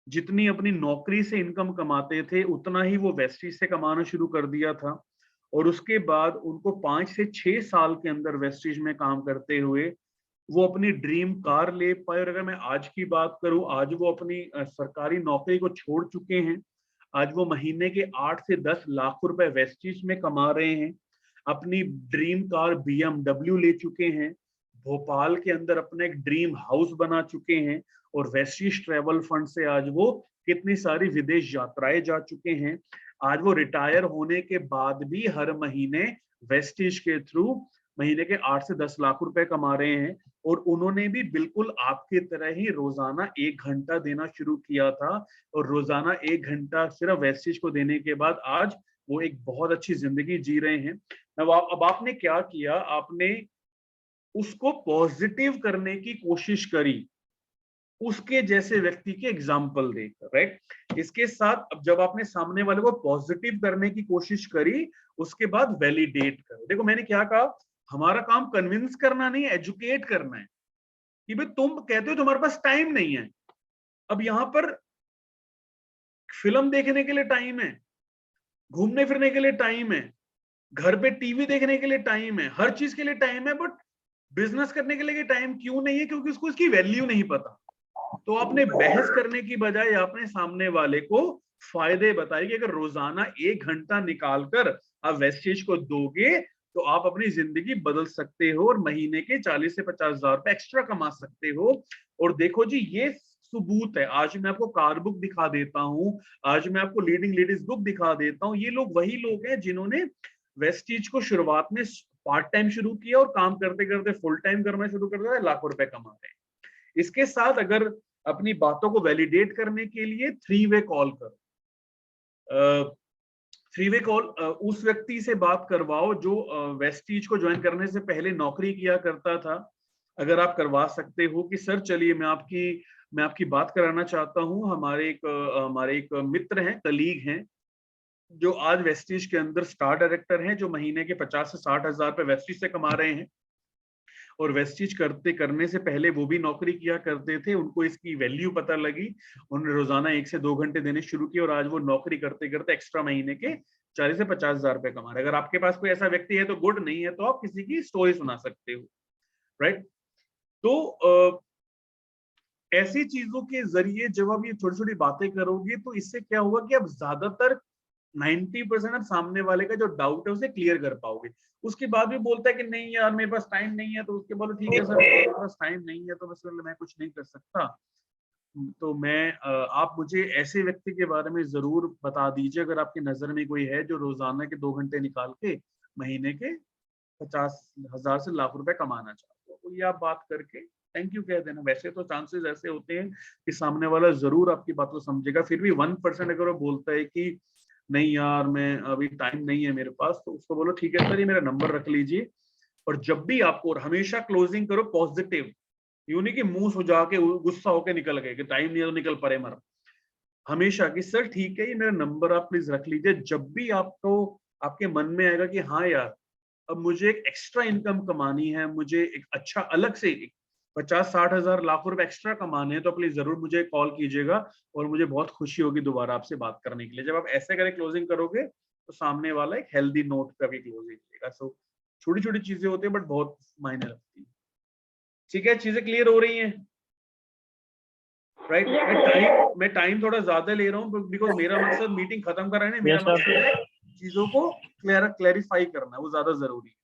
जितनी अपनी नौकरी से इनकम कमाते थे उतना ही वो वेस्टिज से कमाना शुरू कर दिया था। और उसके बाद उनको 5 से 6 साल के अंदर वेस्टिज में काम करते हुए वो अपनी ड्रीम कार ले पाए। और अगर मैं आज की बात करूं, आज वो अपनी सरकारी नौकरी को छोड़ चुके हैं। आज वो महीने के 8 से 10 लाख रुपए वेस्टिज में कमा रहे हैं। अपनी ड्रीम कार BMW ले चुके हैं। भोपाल के अंदर अपना एक ड्रीम हाउस बना चुके हैं। और वेस्टिज ट्रेवल फंड से आज वो कितनी सारी विदेश यात्राएं जा चुके हैं। आज वो रिटायर होने के बाद भी हर महीने वेस्टिज के थ्रू महीने के 8 से 10 लाख रुपए कमा रहे हैं। और उन्होंने भी बिल्कुल आपकी तरह ही रोजाना 1 घंटा देना शुरू किया था। और रोजाना 1 घंटा सिर्फ वेस्टिज को देने के बाद आज वो एक बहुत अच्छी जिंदगी जी रहे हैं। अब आपने क्या किया, आपने उसको पॉजिटिव करने की कोशिश करी, उसके जैसे व्यक्ति के एग्जाम्पल देकर, राइट। इसके साथ अब जब आपने सामने वाले को पॉजिटिव करने की कोशिश करी, उसके बाद वैलिडेट करो। देखो मैंने क्या कहा, हमारा काम कन्विंस करना नहीं है, एजुकेट करना है। कि भाई तुम कहते हो तुम्हारे पास टाइम नहीं है, अब यहां पर फिल्म देखने के लिए टाइम है, घूमने फिरने के लिए टाइम है, घर पे टीवी देखने के लिए टाइम है, हर चीज के लिए टाइम है, बट बिजनेस करने के लिए टाइम क्यों नहीं है? क्योंकि उसको इसकी वैल्यू नहीं पता। तो आपने बहस करने की बजाय आपने सामने वाले को फायदे बताए कि अगर रोजाना 1 घंटा निकालकर आप वेस्टिज को दोगे तो आप अपनी जिंदगी बदल सकते हो और महीने के 40 से 50 हजार रुपए एक्स्ट्रा कमा सकते हो। और देखो जी, ये सबूत है। आज मैं आपको कार बुक दिखा देता हूँ, आज मैं आपको लीडिंग लेडीज बुक दिखा देता हूँ। ये लोग वही लोग हैं जिन्होंने वेस्टिज को शुरुआत में पार्ट टाइम शुरू किया और काम करते करते फुल टाइम करना शुरू कर दिया, लाखों रुपए कमा रहे हैं। इसके साथ अगर अपनी बातों को वैलिडेट करने के लिए 3-वे कॉल करो। 3-वे कॉल उस व्यक्ति से बात करवाओ जो वेस्टिज को ज्वाइन करने से पहले नौकरी किया करता था। अगर आप करवा सकते हो कि सर चलिए मैं आपकी बात कराना चाहता हूँ। हमारे एक मित्र हैं, कलीग हैं, जो आज वेस्टिज के अंदर स्टार डायरेक्टर हैं, जो महीने के 50 से 60 हजार रुपए वेस्टिज से कमा रहे हैं। और वेस्टिज करने से पहले वो भी नौकरी किया करते थे, उनको इसकी वैल्यू पता लगी, उन्होंने रोजाना 1 से 2 घंटे देने शुरू किए और आज वो नौकरी करते करते एक्स्ट्रा महीने के 40 से 50 हजार रुपए कमा रहे हैं। अगर आपके पास कोई ऐसा व्यक्ति है तो गुड, नहीं है तो आप किसी की स्टोरी सुना सकते हो, राइट। तो ऐसी चीजों के जरिए जब आप ये छोटी छोटी बातें करोगे तो इससे क्या होगा कि आप ज्यादातर 90% आप सामने वाले का जो डाउट है उसे क्लियर कर पाओगे। उसके बाद भी बोलता है कि नहीं यार मेरे पास टाइम नहीं है, तो उसके बोलो ठीक है सर मेरे पास टाइम नहीं है तो मैं कुछ नहीं कर सकता। तो आप मुझे ऐसे व्यक्ति के बारे में जरूर बता दीजिए अगर आपकी नजर में कोई है जो रोजाना के 2 घंटे निकाल के महीने के 50 हजार से लाख रुपए कमाना चाहते हो, तो ये आप बात करके थैंक यू कह देना। वैसे तो चांसेस ऐसे होते हैं कि सामने वाला जरूर आपकी बात को समझेगा, फिर भी 1% अगर वो बोलता है कि नहीं यार मैं अभी टाइम नहीं है मेरे पास, तो उसको बोलो ठीक है सर ये मेरा नंबर रख लीजिए, और जब भी आपको, और हमेशा क्लोजिंग करो पॉजिटिव, यूं नहीं कि मुंह सुझा के गुस्सा होके निकल गए कि टाइम नहीं है तो निकल पड़े मर। हमेशा कि सर ठीक है ये मेरा नंबर आप प्लीज रख लीजिए, जब भी आपको आपके मन में आएगा कि हाँ यार अब मुझे एक एक्स्ट्रा इनकम कमानी है, मुझे एक अच्छा अलग से 50-60 हजार लाख रुपए एक्स्ट्रा कमाने हैं, तो प्लीज जरूर मुझे कॉल कीजिएगा और मुझे बहुत खुशी होगी दोबारा आपसे बात करने के लिए। जब आप ऐसे करके क्लोजिंग करोगे तो सामने वाला एक हेल्दी नोट पे आपकी क्लोजिंग करेगा। सो छोटी छोटी चीजें होती है बट बहुत मायने रखती है। ठीक है, चीजें क्लियर हो रही हैं? राइट, मैं टाइम थोड़ा ज्यादा ले रहा हूँ बिकॉज मेरा मकसद मीटिंग खत्म कर रहे हैं, मेरा मकसद है चीजों को क्लैरिफाई करना, वो ज्यादा जरूरी है।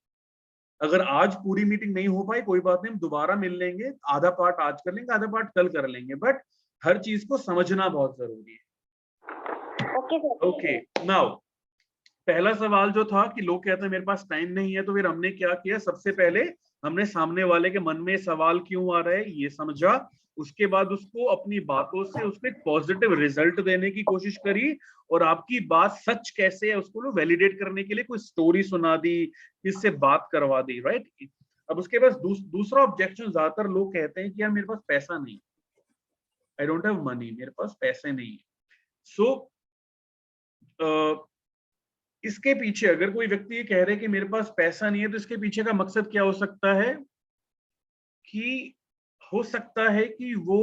अगर आज पूरी मीटिंग नहीं हो पाई कोई बात नहीं, हम दोबारा मिल लेंगे, आधा पार्ट आज कर लेंगे, आधा पार्ट कल कर लेंगे, बट हर चीज को समझना बहुत जरूरी है। Okay sir. ओके, नाउ पहला सवाल जो था कि लोग कहते हैं मेरे पास टाइम नहीं है, तो फिर हमने क्या किया, सबसे पहले हमने सामने वाले के मन में सवाल क्यों आ रहा है ये समझा, उसके बाद उसको अपनी बातों से उसको एक पॉजिटिव रिजल्ट देने की कोशिश करी, और आपकी बात सच कैसे है उसको वैलिडेट करने के लिए कोई स्टोरी सुना दी, किससे बात करवा दी, राइट। अब उसके बाद दूसरा ऑब्जेक्शन ज्यादातर लोग कहते हैं कि यार मेरे पास पैसा नहीं, आई डोंट हैव मनी, मेरे पास पैसे नहीं है। सो इसके पीछे अगर कोई व्यक्ति ये कह रहे हैं कि मेरे पास पैसा नहीं है, तो इसके पीछे का मकसद क्या हो सकता है कि हो सकता है कि वो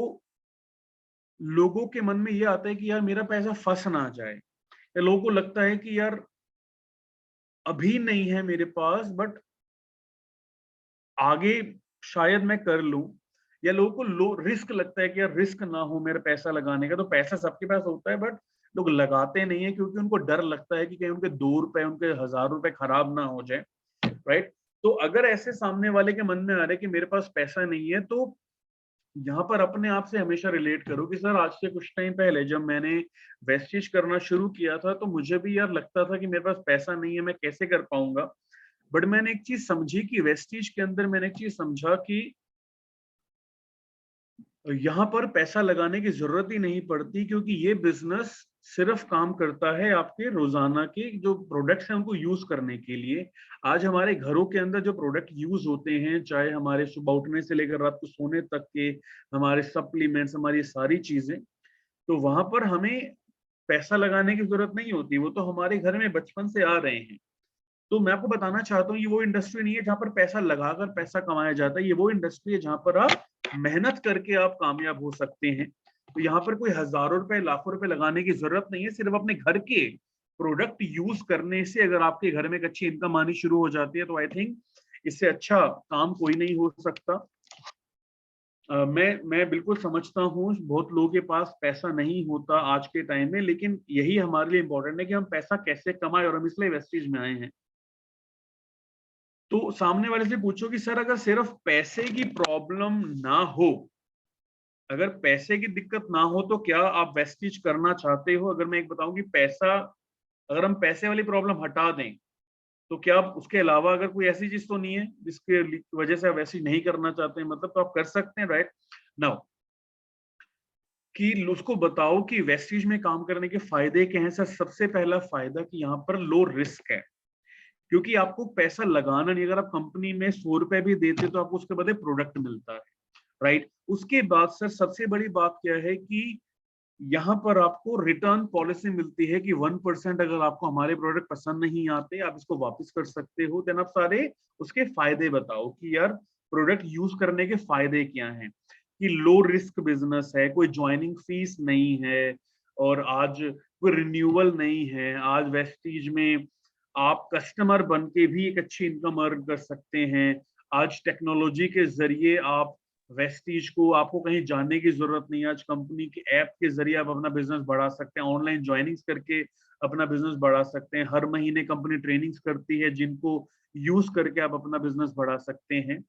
लोगों के मन में ये आता है कि यार मेरा पैसा फंस ना जाए, या लोगों को लगता है कि यार अभी नहीं है मेरे पास बट आगे शायद मैं कर लूं, या लोगों को रिस्क लगता है कि यार रिस्क ना हो मेरा पैसा लगाने का। तो पैसा सबके पास होता है बट लोग लगाते नहीं है क्योंकि उनको डर लगता है कि कहीं उनके 2 रुपए उनके 1000 रुपए खराब ना हो जाए, राइट। तो अगर ऐसे सामने वाले के मन में आ रहा है कि मेरे पास पैसा नहीं है, तो यहाँ पर अपने आप से हमेशा रिलेट करो कि सर आज से कुछ टाइम पहले जब मैंने वेस्टेज करना शुरू किया था तो मुझे भी यार लगता था कि मेरे पास पैसा नहीं है, मैं कैसे कर पाऊंगा, बट मैंने एक चीज समझी कि वेस्टेज के अंदर मैंने एक चीज समझा कि यहाँ पर पैसा लगाने की जरूरत ही नहीं पड़ती, क्योंकि ये बिजनेस सिर्फ काम करता है आपके रोजाना के जो प्रोडक्ट्स हैं उनको यूज करने के लिए। आज हमारे घरों के अंदर जो प्रोडक्ट यूज होते हैं, चाहे हमारे सुबह उठने से लेकर रात को सोने तक के हमारे सप्लीमेंट्स, हमारी सारी चीजें, तो वहां पर हमें पैसा लगाने की जरूरत नहीं होती, वो तो हमारे घर में बचपन से आ रहे हैं। तो मैं आपको बताना चाहता हूँ ये वो इंडस्ट्री नहीं है जहां पर पैसा लगाकर पैसा कमाया जाता है, ये वो इंडस्ट्री है जहां पर आप मेहनत करके आप कामयाब हो सकते हैं। तो यहाँ पर कोई हजारों रुपए लाखों रुपए लगाने की जरूरत नहीं है, सिर्फ अपने घर के प्रोडक्ट यूज करने से अगर आपके घर में एक अच्छी इनकम आनी शुरू हो जाती है तो आई थिंक इससे अच्छा काम कोई नहीं हो सकता। मैं बिल्कुल समझता हूँ बहुत लोगों के पास पैसा नहीं होता आज के टाइम में, लेकिन यही हमारे लिए इंपॉर्टेंट है कि हम पैसा कैसे कमाएं, और हम इसलिए वेस्टेज में आए हैं। तो सामने वाले से पूछो कि सर अगर सिर्फ पैसे की प्रॉब्लम ना हो, अगर पैसे की दिक्कत ना हो तो क्या आप वेस्टेज करना चाहते हो? अगर मैं एक बताऊं कि पैसा, अगर हम पैसे वाली प्रॉब्लम हटा दें तो क्या आप उसके अलावा अगर कोई ऐसी चीज तो नहीं है जिसके वजह से आप वेस्टेज नहीं करना चाहते हैं, मतलब तो आप कर सकते हैं, राइट। नाउ कि उसको बताओ कि वेस्टेज में काम करने के फायदे क्या हैं। सर सबसे पहला फायदा कि यहाँ पर लो रिस्क है, क्योंकि आपको पैसा लगाना नहीं, अगर आप कंपनी में 100 रुपए भी देते तो आपको उसके बदले प्रोडक्ट मिलता है, राइट। उसके बाद सर सबसे बड़ी बात क्या है कि यहाँ पर आपको रिटर्न पॉलिसी मिलती है कि 1% अगर आपको हमारे प्रोडक्ट पसंद नहीं आते आप इसको वापस कर सकते हो। देन आप सारे उसके फायदे बताओ कि यार प्रोडक्ट यूज करने के फायदे क्या हैं, कि लो रिस्क बिजनेस है, कोई ज्वाइनिंग फीस नहीं है, और आज कोई रिन्यूअल नहीं है, आज वेस्टीज में आप कस्टमर बन के भी एक अच्छी इनकम अर्न कर सकते हैं। आज टेक्नोलॉजी के जरिए आप वेस्टीज को, आपको कहीं जाने की जरूरत नहीं है, आज कंपनी के ऐप के जरिए आप अपना बिजनेस बढ़ा सकते हैं, ऑनलाइन ज्वाइनिंग्स करके अपना बिजनेस बढ़ा सकते हैं, हर महीने कंपनी ट्रेनिंग्स करती है जिनको यूज करके आप अपना बिजनेस बढ़ा सकते हैं।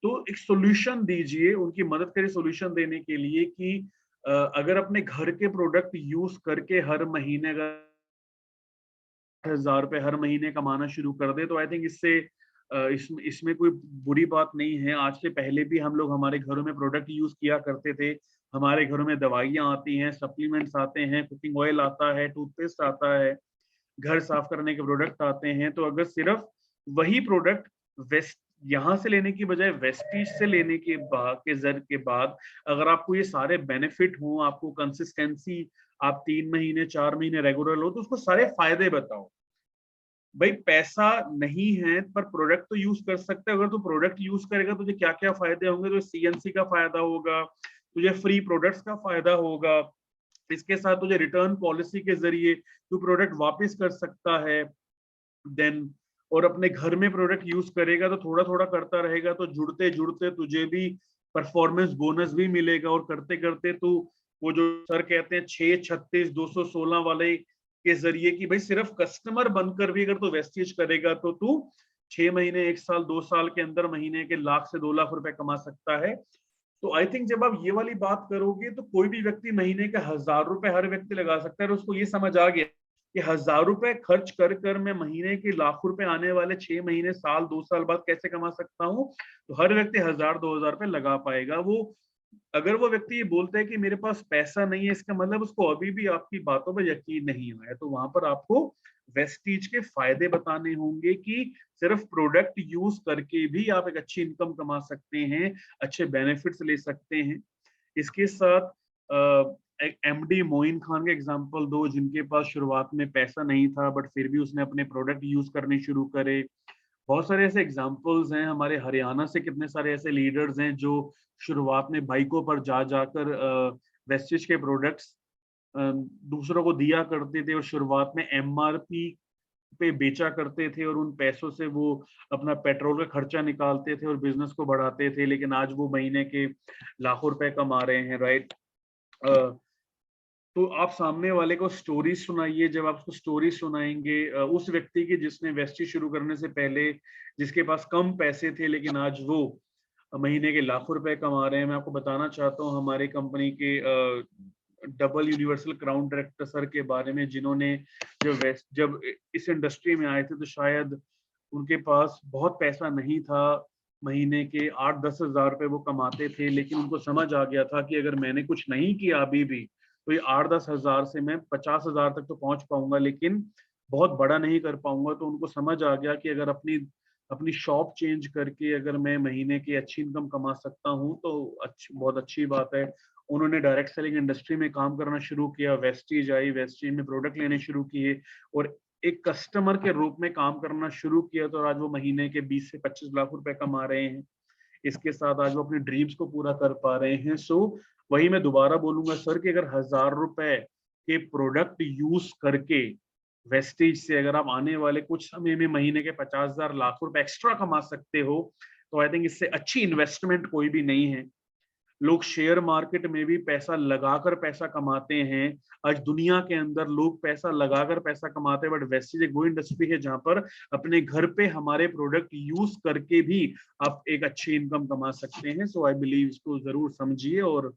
तो एक सोल्यूशन दीजिए, उनकी मदद करिए सोल्यूशन देने के लिए कि अगर अपने घर के प्रोडक्ट यूज करके हर महीने अगर 1000 रुपए हर महीने कमाना शुरू कर दे तो आई थिंक इससे इसमें कोई बुरी बात नहीं है। आज से पहले भी हम लोग हमारे घरों में प्रोडक्ट यूज किया करते थे, हमारे घरों में दवाइयाँ आती हैं, सप्लीमेंट्स आते हैं, कुकिंग ऑयल आता है, टूथपेस्ट आता है, घर साफ करने के प्रोडक्ट आते हैं। तो अगर सिर्फ वही प्रोडक्ट वेस्ट यहाँ से लेने की बजाय वेस्टीज से लेने के बाद अगर आपको ये सारे बेनिफिट हो, आपको कंसिस्टेंसी, आप 3 महीने 4 महीने रेगुलर लो, तो उसको सारे फायदे बताओ। भाई पैसा नहीं है पर प्रोडक्ट तो यूज कर सकते हैं। अगर तू प्रोडक्ट यूज करेगा तुझे क्या क्या फायदे होंगे, तो सीएनसी का फायदा होगा, तुझे फ्री प्रोडक्ट्स का फायदा होगा, इसके साथ तुझे रिटर्न पॉलिसी के जरिए तू प्रोडक्ट वापस कर सकता है। देन और अपने घर में प्रोडक्ट यूज करेगा तो थोड़ा थोड़ा करता रहेगा, तो जुड़ते जुड़ते तुझे भी परफॉर्मेंस बोनस भी मिलेगा। और करते करते तू वो जो सर कहते हैं 6, 36, 216 वाले के जरिए कि भाई सिर्फ कस्टमर बनकर भी अगर तू वेस्टेज करेगा तो तू 6 महीने, 1 साल, 2 साल के अंदर महीने के 1 लाख से 2 लाख रुपए कमा सकता है। तो आई थिंक जब आप ये वाली बात करोगे तो कोई भी व्यक्ति महीने के 1000 रुपए हर व्यक्ति लगा सकता है। और उसको ये समझ आ गया कि 1000 रुपए खर्च कर कर मैं महीने के लाखों रुपए आने वाले 6 महीने, साल, 2 साल बाद कैसे कमा सकता हूँ। तो हर व्यक्ति 1000, 2000 रुपए लगा पाएगा। वो अगर वो व्यक्ति ये बोलता है कि मेरे पास पैसा नहीं है, इसका मतलब उसको अभी भी आपकी बातों पर यकीन नहीं हुआ है। तो वहां पर आपको वेस्टीज के फायदे बताने होंगे कि सिर्फ प्रोडक्ट यूज करके भी आप एक अच्छी इनकम कमा सकते हैं, अच्छे बेनिफिट्स ले सकते हैं। इसके साथ एक एमडी मोइन खान का एग्जांपल दो, जिनके पास शुरुआत में पैसा नहीं था बट फिर भी उसने अपने प्रोडक्ट यूज करने शुरू करे। बहुत सारे ऐसे एग्जांपल्स हैं हमारे हरियाणा से, कितने सारे ऐसे लीडर्स हैं जो शुरुआत में बाइकों पर जा जाकर वेस्टेज के प्रोडक्ट्स दूसरों को दिया करते थे और शुरुआत में एमआरपी पे बेचा करते थे और उन पैसों से वो अपना पेट्रोल का खर्चा निकालते थे और बिजनेस को बढ़ाते थे। लेकिन आज वो महीने के लाखों रुपए कमा रहे हैं, राइट। तो आप सामने वाले को स्टोरी सुनाइए। जब आप उसको स्टोरी सुनाएंगे उस व्यक्ति की जिसने वेस्टी शुरू करने से पहले, जिसके पास कम पैसे थे लेकिन आज वो महीने के लाखों रुपए कमा रहे हैं। मैं आपको बताना चाहता हूँ हमारे कंपनी के double universal crown director sir के बारे में, जिन्होंने जब इस इंडस्ट्री में आए थे तो शायद उनके पास बहुत पैसा नहीं था, महीने के 8-10 हजार रुपए वो कमाते थे। लेकिन उनको समझ आ गया था कि अगर मैंने कुछ नहीं किया अभी भी तो ये 8-10 हजार से मैं 50 हजार तक तो पहुंच पाऊंगा, लेकिन बहुत बड़ा नहीं कर पाऊंगा। तो उनको समझ आ गया कि अगर अपनी शॉप चेंज करके अगर मैं महीने की अच्छी इनकम कमा सकता हूँ तो बहुत अच्छी बात है। उन्होंने डायरेक्ट सेलिंग इंडस्ट्री में काम करना शुरू किया, वेस्टीज आई, वेस्टीज में प्रोडक्ट लेने शुरू किए और एक कस्टमर के रूप में काम करना शुरू किया। तो आज वो महीने के 20 से 25 लाख रुपए कमा रहे हैं। इसके साथ आज वो अपने ड्रीम्स को पूरा कर पा रहे हैं। सो वही मैं दोबारा बोलूंगा सर कि अगर 1000 रुपए के प्रोडक्ट यूज करके वेस्टेज से अगर आप आने वाले कुछ समय में महीने के 50,000 लाख रुपए एक्स्ट्रा कमा सकते हो तो आई थिंक इससे अच्छी इन्वेस्टमेंट कोई भी नहीं है। लोग शेयर मार्केट में भी पैसा लगाकर पैसा कमाते हैं। आज दुनिया के अंदर लोग पैसा लगाकर पैसा कमाते हैं, बट वेस्टेज एक वो इंडस्ट्री है जहां पर अपने घर पे हमारे प्रोडक्ट यूज करके भी आप एक अच्छी इनकम कमा सकते हैं। सो आई बिलीव इसको जरूर समझिए और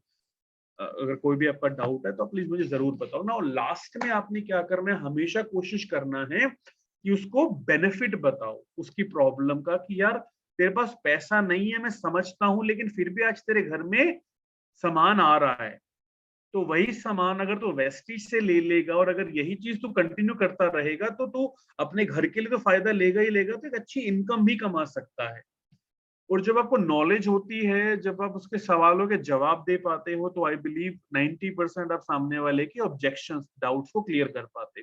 अगर कोई भी आपका डाउट है तो प्लीज मुझे जरूर बताओ ना। और लास्ट में आपने क्या करना है, हमेशा कोशिश करना है कि उसको बेनिफिट बताओ उसकी प्रॉब्लम का, कि यार तेरे पास पैसा नहीं है मैं समझता हूं, लेकिन फिर भी आज तेरे घर में सामान आ रहा है, तो वही सामान अगर तू वेस्टेज से ले लेगा और अगर यही चीज तू कंटिन्यू करता रहेगा तो तू अपने घर के लिए तो फायदा लेगा ही लेगा, तो एक अच्छी इनकम भी कमा सकता है। और जब आपको नॉलेज होती है, जब आप उसके सवालों के जवाब दे पाते हो, तो आई बिलीव 90% आप सामने वाले के ऑब्जेक्शंस, डाउट्स को क्लियर कर पाते।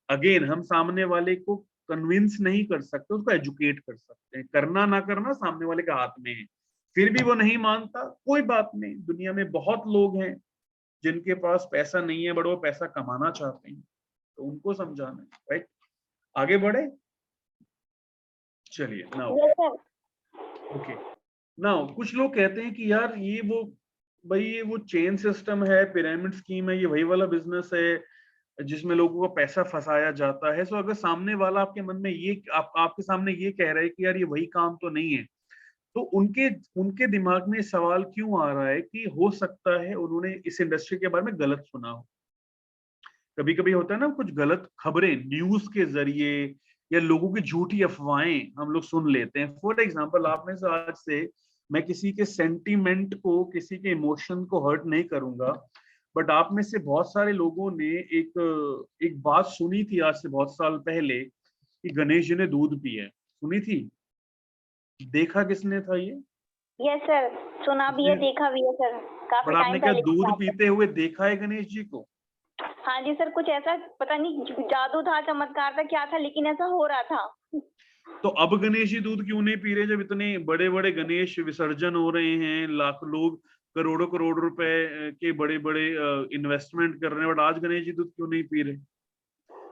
अगेन हम सामने वाले को कन्विंस नहीं कर सकते, उसको एजुकेट कर सकते हैं। करना ना करना सामने वाले के हाथ में है। फिर भी वो नहीं मानता, कोई बात नहीं, दुनिया में बहुत लोग हैं जिनके पास पैसा नहीं है बट वो पैसा कमाना चाहते हैं, तो उनको समझाना है, राइट। आगे बढ़े, चलिए नाउ ओके। नाउ कुछ लोग कहते हैं कि यार ये वो चेन सिस्टम है, पिरामिड स्कीम है, ये वही वाला बिजनेस है जिसमें लोगों को पैसा फंसाया जाता है। सो अगर सामने वाला आपके मन में ये आपके सामने ये कह रहा है कि यार ये वही काम तो नहीं है, तो उनके दिमाग में सवाल क्यों आ रहा है कि हो सकता है उन्होंने इस इंडस्ट्री के बारे में गलत सुना हो। कभी कभी होता है ना, कुछ गलत खबरें न्यूज के जरिए या लोगों की झूठी अफवाहें हम लोग सुन लेते हैं। फॉर एग्जाम्पल, आप में से आज से मैं किसी के सेंटीमेंट को, किसी के इमोशन को हर्ट नहीं करूंगा, बट आप में से बहुत सारे लोगों ने एक बात सुनी थी आज से बहुत साल पहले कि गणेश जी ने दूध पिया है, सुनी थी? देखा किसने था ये? यस सर, सुना भी है, किसने? देखा भी है सर, काफी बट आपने टाइम क्या पहले की दूध बात है। पीते हुए देखा है गणेश जी को? हाँ जी सर, कुछ ऐसा पता नहीं जादू था, चमत्कार था, क्या था, लेकिन ऐसा हो रहा था। तो अब गणेश जी दूध क्यों नहीं पी रहे जब इतने बड़े बड़े गणेश विसर्जन हो रहे हैं, लाख लोग करोड़ों करोड़ रुपए के बड़े बड़े इन्वेस्टमेंट कर रहे हैं, बट आज गणेश जी दूध क्यों नहीं पी रहे?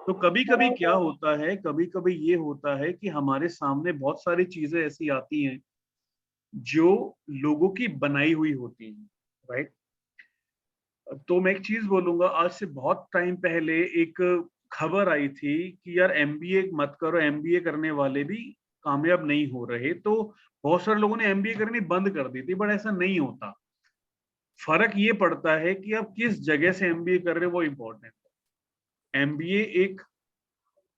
तो कभी कभी क्या होता है, कभी कभी ये होता है कि हमारे सामने बहुत सारी चीजें ऐसी आती हैं जो लोगों की बनाई हुई होती हैं, राइट? तो मैं एक चीज बोलूंगा, आज से बहुत टाइम पहले एक खबर आई थी कि यार एमबीए मत करो, एमबीए करने वाले भी कामयाब नहीं हो रहे, तो बहुत सारे लोगों ने एमबीए करनी बंद कर दी थी, बट ऐसा नहीं होता। फर्क ये पड़ता है कि आप किस जगह से एमबीए कर रहे हो, वो इम्पोर्टेंट है। एमबीए एक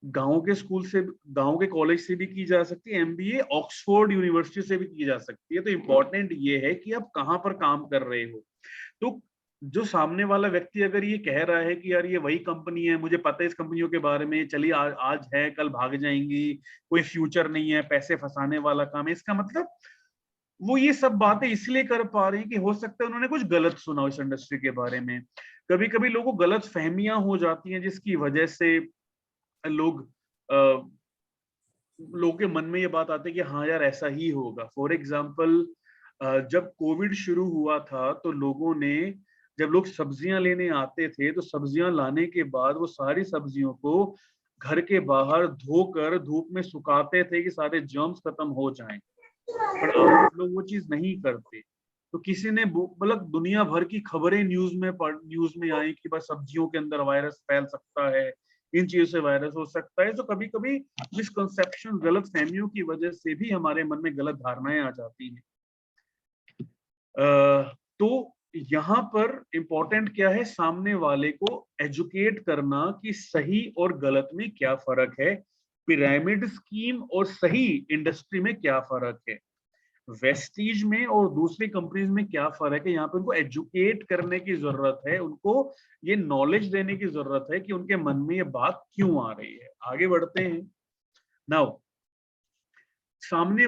गांव के स्कूल से, गांव के कॉलेज से भी की जा सकती है, एमबीए ऑक्सफोर्ड यूनिवर्सिटी से भी की जा सकती है। तो इम्पोर्टेंट ये है कि आप कहाँ पर काम कर रहे हो। तो जो सामने वाला व्यक्ति अगर ये कह रहा है कि यार ये वही कंपनी है, मुझे पता है इस कंपनियों के बारे में, चलिए आज है कल भाग जाएंगी, कोई फ्यूचर नहीं है, पैसे फंसाने वाला काम है, इसका मतलब वो ये सब बातें इसलिए कर पा रहे हैं कि हो सकता है उन्होंने कुछ गलत सुना इस इंडस्ट्री के बारे में। कभी कभी लोगों को गलत फहमियां हो जाती हैं जिसकी वजह से लोग लोगों के मन में ये बात आती है कि हाँ यार ऐसा ही होगा। फॉर एग्जाम्पल, जब कोविड शुरू हुआ था तो लोगों ने, जब लोग सब्जियां लेने आते थे तो सब्जियां लाने के बाद वो सारी सब्जियों को घर के बाहर धोकर धूप में सुखाते थे कि सारे जर्म्स खत्म हो जाएं। पर अब लोग वो चीज नहीं करते। तो किसी ने मतलब दुनिया भर की खबरें न्यूज में आई कि बस सब्जियों के अंदर वायरस फैल सकता है, इन चीजों से वायरस हो सकता है। तो कभी कभी मिसकंसेप्शन, गलत फहमियों की वजह से भी हमारे मन में गलत धारणाएं आ जाती हैं। तो यहाँ पर इम्पोर्टेंट क्या है, सामने वाले को एजुकेट करना कि सही और गलत में क्या फर्क है, पिरामिड स्कीम और सही इंडस्ट्री में क्या फर्क है, वेस्टीज में और दूसरी कंपनीज में क्या फर्क है। यहाँ पे उनको एजुकेट करने की जरूरत है, उनको ये नॉलेज देने की जरूरत है कि उनके मन में ये बात क्यों आ रही है। आगे बढ़ते हैं। नाउ सामने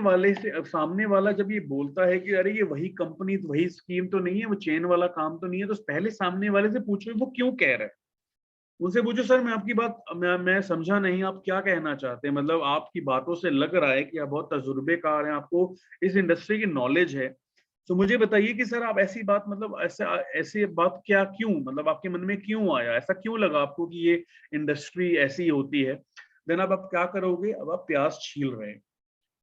वाला जब ये बोलता है कि अरे ये वही कंपनी, वही स्कीम तो नहीं है, वो चेन वाला काम तो नहीं है, तो पहले सामने वाले से पूछो वो क्यों कह रहा है। उनसे पूछो सर मैं आपकी बात मैं समझा नहीं, आप क्या कहना चाहते हैं, मतलब आपकी बातों से लग रहा है कि आप बहुत तजुर्बेकार हैं, आपको इस इंडस्ट्री की नॉलेज है, तो मुझे बताइए कि सर आप ऐसी बात, मतलब ऐसी बात क्या, क्यों, मतलब आपके मन में क्यों आया, ऐसा क्यों लगा आपको कि ये इंडस्ट्री ऐसी होती है। देन अब आप क्या करोगे, अब आप प्याज छील रहे हैं।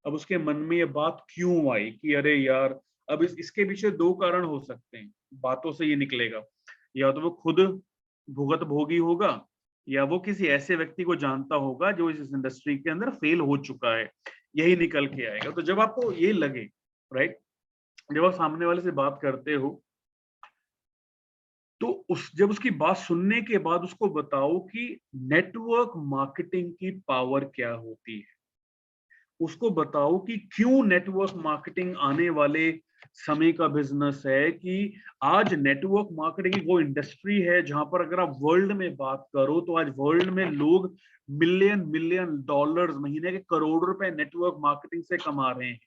अब उसके मन में ये बात क्यों आई कि अरे यार, अब इसके पीछे दो कारण हो सकते हैं, बातों से ये निकलेगा, या तो वो खुद भुगत भोगी होगा, या वो किसी ऐसे व्यक्ति को जानता होगा जो इस इंडस्ट्री के अंदर फेल हो चुका है, यही निकल के आएगा। तो जब आपको ये लगे, राइट, जब आप सामने वाले से बात करते हो तो जब उसकी बात सुनने के बाद उसको बताओ कि नेटवर्क मार्केटिंग की पावर क्या होती है। उसको बताओ कि क्यों नेटवर्क मार्केटिंग आने वाले समय का बिजनेस है, कि आज नेटवर्क मार्केटिंग वो इंडस्ट्री है जहां पर अगर आप वर्ल्ड में बात करो तो आज वर्ल्ड में लोग मिलियन मिलियन डॉलर्स, महीने के करोड़ रुपए नेटवर्क मार्केटिंग से कमा रहे हैं।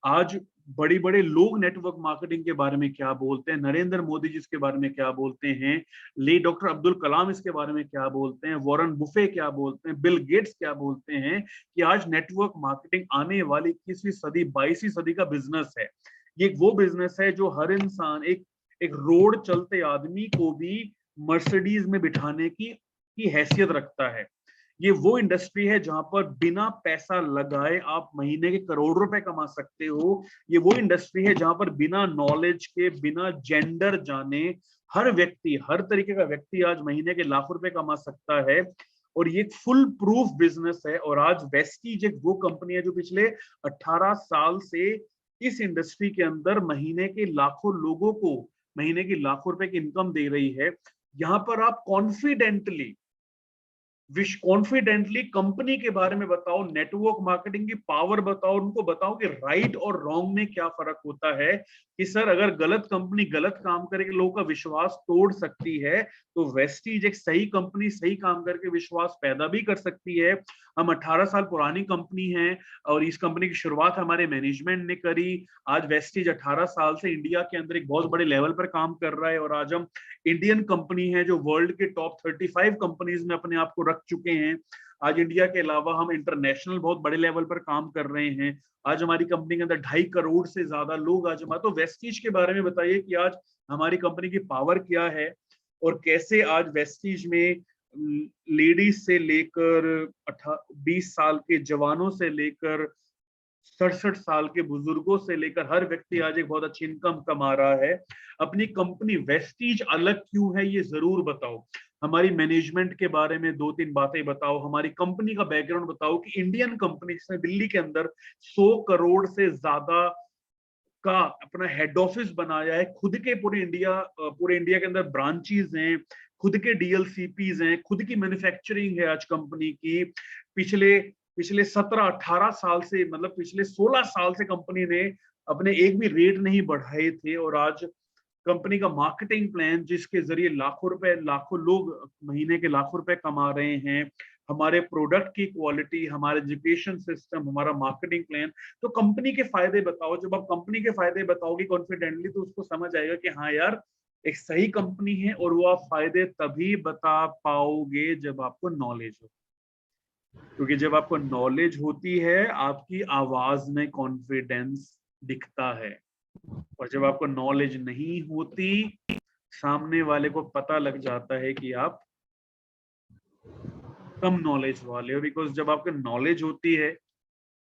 आज बड़ी बड़े लोग नेटवर्क मार्केटिंग के बारे में क्या बोलते हैं, नरेंद्र मोदी जी इसके बारे में क्या बोलते हैं, ले डॉक्टर अब्दुल कलाम इसके बारे में क्या बोलते हैं, वॉरेन बुफे क्या बोलते हैं, बिल गेट्स क्या बोलते हैं, कि आज नेटवर्क मार्केटिंग आने वाली 21वीं सदी 22वीं सदी का बिजनेस है। ये वो बिजनेस है जो हर इंसान, एक रोड चलते आदमी को भी मर्सिडीज में बिठाने की हैसियत रखता है। ये वो इंडस्ट्री है जहां पर बिना पैसा लगाए आप महीने के करोड़ रुपए कमा सकते हो। ये वो इंडस्ट्री है जहां पर बिना नॉलेज के, बिना जेंडर जाने, हर व्यक्ति, हर तरीके का व्यक्ति आज महीने के लाखों रुपए कमा सकता है। और ये फुल प्रूफ बिजनेस है। और आज वेस्टीज एक वो कंपनी है जो पिछले 18 साल से इस इंडस्ट्री के अंदर महीने के लाखों लोगों को महीने की लाखों रुपए की इनकम दे रही है। यहाँ पर आप कॉन्फिडेंटली कॉन्फिडेंटली कंपनी के बारे में बताओ, नेटवर्क मार्केटिंग की पावर बताओ, उनको बताओ कि राइट और रॉन्ग में क्या फर्क होता है, कि सर अगर गलत कंपनी गलत काम करके लोगों का विश्वास तोड़ सकती है तो वेस्टीज एक सही कंपनी सही काम करके विश्वास पैदा भी कर सकती है। हम 18 साल पुरानी कंपनी है और इस कंपनी की शुरुआत हमारे मैनेजमेंट ने करी। आज वेस्टीज 18 साल से इंडिया के अंदर एक बहुत बड़े लेवल पर काम कर रहा है और आज हम इंडियन कंपनी है जो वर्ल्ड के टॉप 35 कंपनीज में अपने आप को रख चुके हैं। आज इंडिया के अलावा हम इंटरनेशनल बहुत बड़े लेवल पर काम कर रहे हैं। आज हमारी कंपनी के अंदर 2.5 करोड़ से ज्यादा लोग आज हमारे। तो वेस्टीज के बारे में बताइए कि आज हमारी कंपनी की पावर क्या है और कैसे आज वेस्टीज में लेडीज से लेकर 20 साल के जवानों से लेकर 67 साल के बुजुर्गों से लेकर हर व्यक्ति आज एक बहुत अच्छी इनकम कमा रहा है। अपनी कंपनी वेस्टीज अलग क्यों है ये जरूर बताओ। हमारी मैनेजमेंट के बारे में 2-3 बातें बताओ। हमारी कंपनी का बैकग्राउंड बताओ कि इंडियन कंपनी जिसने दिल्ली के अंदर 100 करोड़ से ज्यादा का अपना हेड ऑफिस बनाया है, खुद के पूरे इंडिया के अंदर ब्रांचेस हैं, खुद के डीएलसीपीज हैं, खुद की मैन्युफैक्चरिंग है आज कंपनी की। पिछले 17-18 साल से मतलब पिछले 16 साल से कंपनी ने अपने एक भी रेट नहीं बढ़ाए थे और आज कंपनी का मार्केटिंग प्लान जिसके जरिए लाखों लोग महीने के लाखों रुपए कमा रहे हैं, हमारे प्रोडक्ट की क्वालिटी, हमारे एजुकेशन सिस्टम, हमारा मार्केटिंग प्लान। तो कंपनी के फायदे बताओ। जब आप कंपनी के फायदे बताओगे कॉन्फिडेंटली तो उसको समझ आएगा कि हाँ यार एक सही कंपनी है। और वो आप फायदे तभी बता पाओगे जब आपको नॉलेज हो, क्योंकि जब आपको नॉलेज होती है आपकी आवाज में कॉन्फिडेंस दिखता है। और जब आपको नॉलेज नहीं होती सामने वाले को पता लग जाता है कि आप कम नॉलेज वाले हो। बिकॉज जब आपको नॉलेज होती है,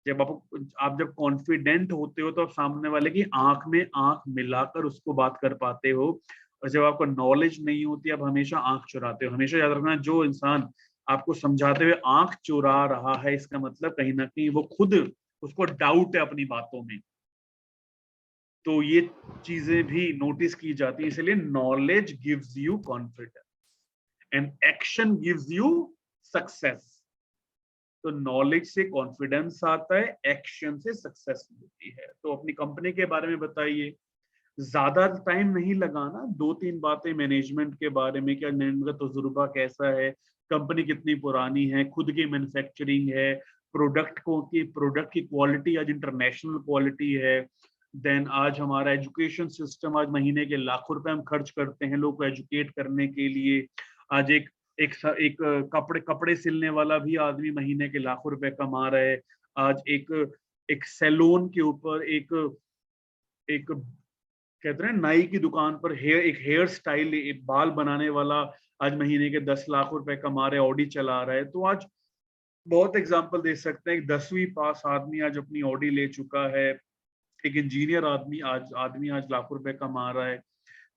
आप जब कॉन्फिडेंट होते हो तो आप सामने वाले की आंख में आंख मिलाकर उसको बात कर पाते हो। और जब आपको नॉलेज नहीं होती आप हमेशा आंख चुराते हो। हमेशा याद रखना, जो इंसान आपको समझाते हुए आंख चुरा रहा है इसका मतलब कहीं ना कहीं वो खुद उसको डाउट है अपनी बातों में। तो ये चीजें भी नोटिस की जाती है। इसलिए knowledge gives you confidence and action gives you success. तो नॉलेज से कॉन्फिडेंस आता है, एक्शन से सक्सेस मिलती है। तो अपनी कंपनी के बारे में बताइए, ज्यादा टाइम नहीं लगाना, 2-3 बातें मैनेजमेंट के बारे में, क्या मैनेजमेंट का तजुर्बा कैसा है, कंपनी कितनी पुरानी है, खुद की मैन्युफैक्चरिंग है, प्रोडक्ट की क्वालिटी आज इंटरनेशनल क्वालिटी है। देन आज हमारा एजुकेशन सिस्टम, आज महीने के लाखों रुपए हम खर्च करते हैं लोगों को एजुकेट करने के लिए। आज एक कपड़े सिलने वाला भी आदमी महीने के लाखों रुपए कमा रहा है। आज एक सैलून के ऊपर एक कहते हैं नाई की दुकान पर एक हेयर स्टाइल, एक बाल बनाने वाला आज महीने के 10 लाख रुपए कमा रहे, ऑडी चला रहा है। तो आज बहुत एग्जांपल दे सकते हैं। एक 10वीं पास आदमी आज अपनी ऑडी ले चुका है, एक इंजीनियर आदमी आज लाखों रुपए कमा रहा है।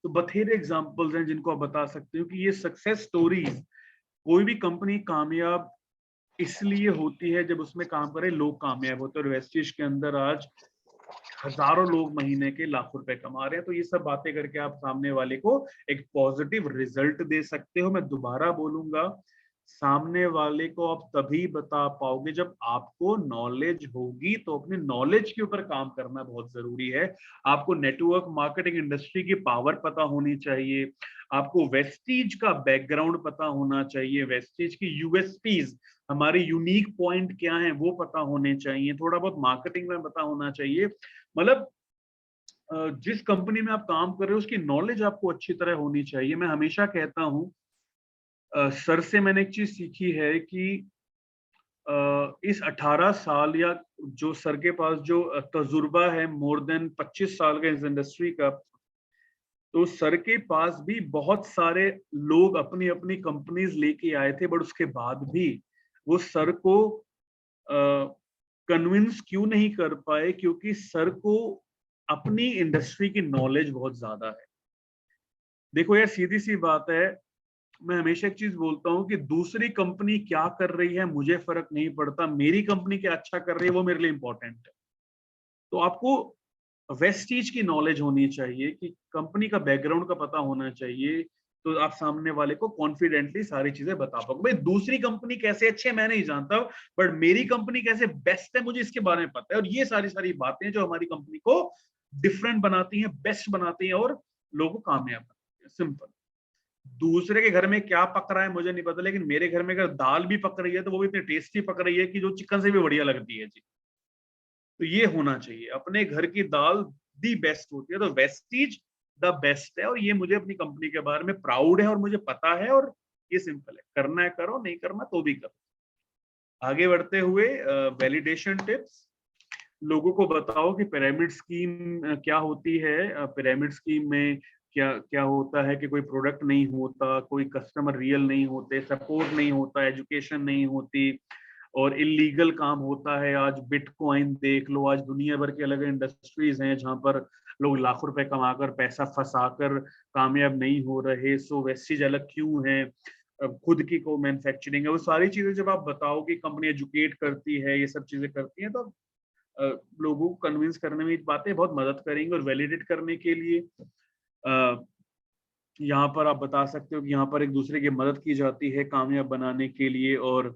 तो बथेरे एग्जांपल्स हैं जिनको आप बता सकते हो कि ये सक्सेस स्टोरीज। कोई भी कंपनी कामयाब इसलिए होती है जब उसमें काम करे लोग कामयाब होते हैं। और वेस्टीज के अंदर आज हजारों लोग महीने के लाखों रुपए कमा रहे हैं। तो ये सब बातें करके आप सामने वाले को एक पॉजिटिव रिजल्ट दे सकते हो। मैं दोबारा बोलूंगा, सामने वाले को आप तभी बता पाओगे जब आपको नॉलेज होगी। तो अपने नॉलेज के ऊपर काम करना बहुत जरूरी है। आपको नेटवर्क मार्केटिंग इंडस्ट्री की पावर पता होनी चाहिए, आपको वेस्टीज का बैकग्राउंड पता होना चाहिए, वेस्टीज की यूएसपीज, हमारे यूनिक पॉइंट क्या है वो पता होने चाहिए, थोड़ा बहुत मार्केटिंग में पता होना चाहिए। मतलब जिस कंपनी में आप काम कर रहे हो उसकी नॉलेज आपको अच्छी तरह होनी चाहिए। मैं हमेशा कहता हूँ, सर से मैंने एक चीज सीखी है कि इस 18 साल या जो सर के पास जो तजुर्बा है मोर देन 25 साल का इस इंडस्ट्री का, तो सर के पास भी बहुत सारे लोग अपनी अपनी कंपनीज लेके आए थे। बट उसके बाद भी वो सर को कन्विंस क्यों नहीं कर पाए? क्योंकि सर को अपनी इंडस्ट्री की नॉलेज बहुत ज्यादा है। देखो यार सीधी सी बात है, मैं हमेशा एक चीज बोलता हूँ कि दूसरी कंपनी क्या कर रही है मुझे फर्क नहीं पड़ता, मेरी कंपनी क्या अच्छा कर रही है वो मेरे लिए इंपॉर्टेंट है। तो आपको वेस्टीज की नॉलेज होनी चाहिए कि कंपनी का बैकग्राउंड का पता होना चाहिए। तो आप सामने वाले को कॉन्फिडेंटली सारी चीजें बता पाओगे। भाई दूसरी कंपनी कैसे अच्छी है मैं नहीं जानता, बट मेरी कंपनी कैसे बेस्ट है मुझे इसके बारे में पता है। और ये सारी बातें जो हमारी कंपनी को डिफरेंट बनाती हैं, बेस्ट बनाती हैं और लोगों को कामयाब बनाती हैं। सिंपल। दूसरे के घर में क्या पक रहा है मुझे नहीं पता, लेकिन मेरे घर में अगर दाल भी पक रही है तो वो भी इतनी टेस्टी पक रही है कि जो चिकन से भी बढ़िया लगती है जी। तो ये होना चाहिए, अपने घर की दाल दी बेस्ट होती है। तो वेस्टीज द बेस्ट है, और ये मुझे अपनी कंपनी के बारे में प्राउड है और मुझे पता है, और ये सिंपल है, करना है करो, नहीं करना तो भी करो। आगे बढ़ते हुए वैलिडेशन टिप्स। लोगों को बताओ कि पिरामिड स्कीम क्या होती है। पिरामिड स्कीम में क्या क्या होता है कि कोई प्रोडक्ट नहीं होता, कोई कस्टमर रियल नहीं होते, सपोर्ट नहीं होता, एजुकेशन नहीं होती, और इलीगल काम होता है। आज बिटकॉइन देख लो, आज दुनिया भर के अलग इंडस्ट्रीज हैं जहां पर लोग लाखों रुपए कमाकर पैसा फंसाकर कामयाब नहीं हो रहे। सो वेस्टीज अलग क्यों है, खुद की को मैन्युफैक्चरिंग है, वो सारी चीजें जब आप बताओ कि कंपनी एजुकेट करती है, ये सब चीजें करती है, तो लोगों को कन्विंस करने में बातें बहुत मदद करेंगी। और वैलिडेट करने के लिए यहाँ पर आप बता सकते हो कि यहाँ पर एक दूसरे की मदद की जाती है कामयाब बनाने के लिए। और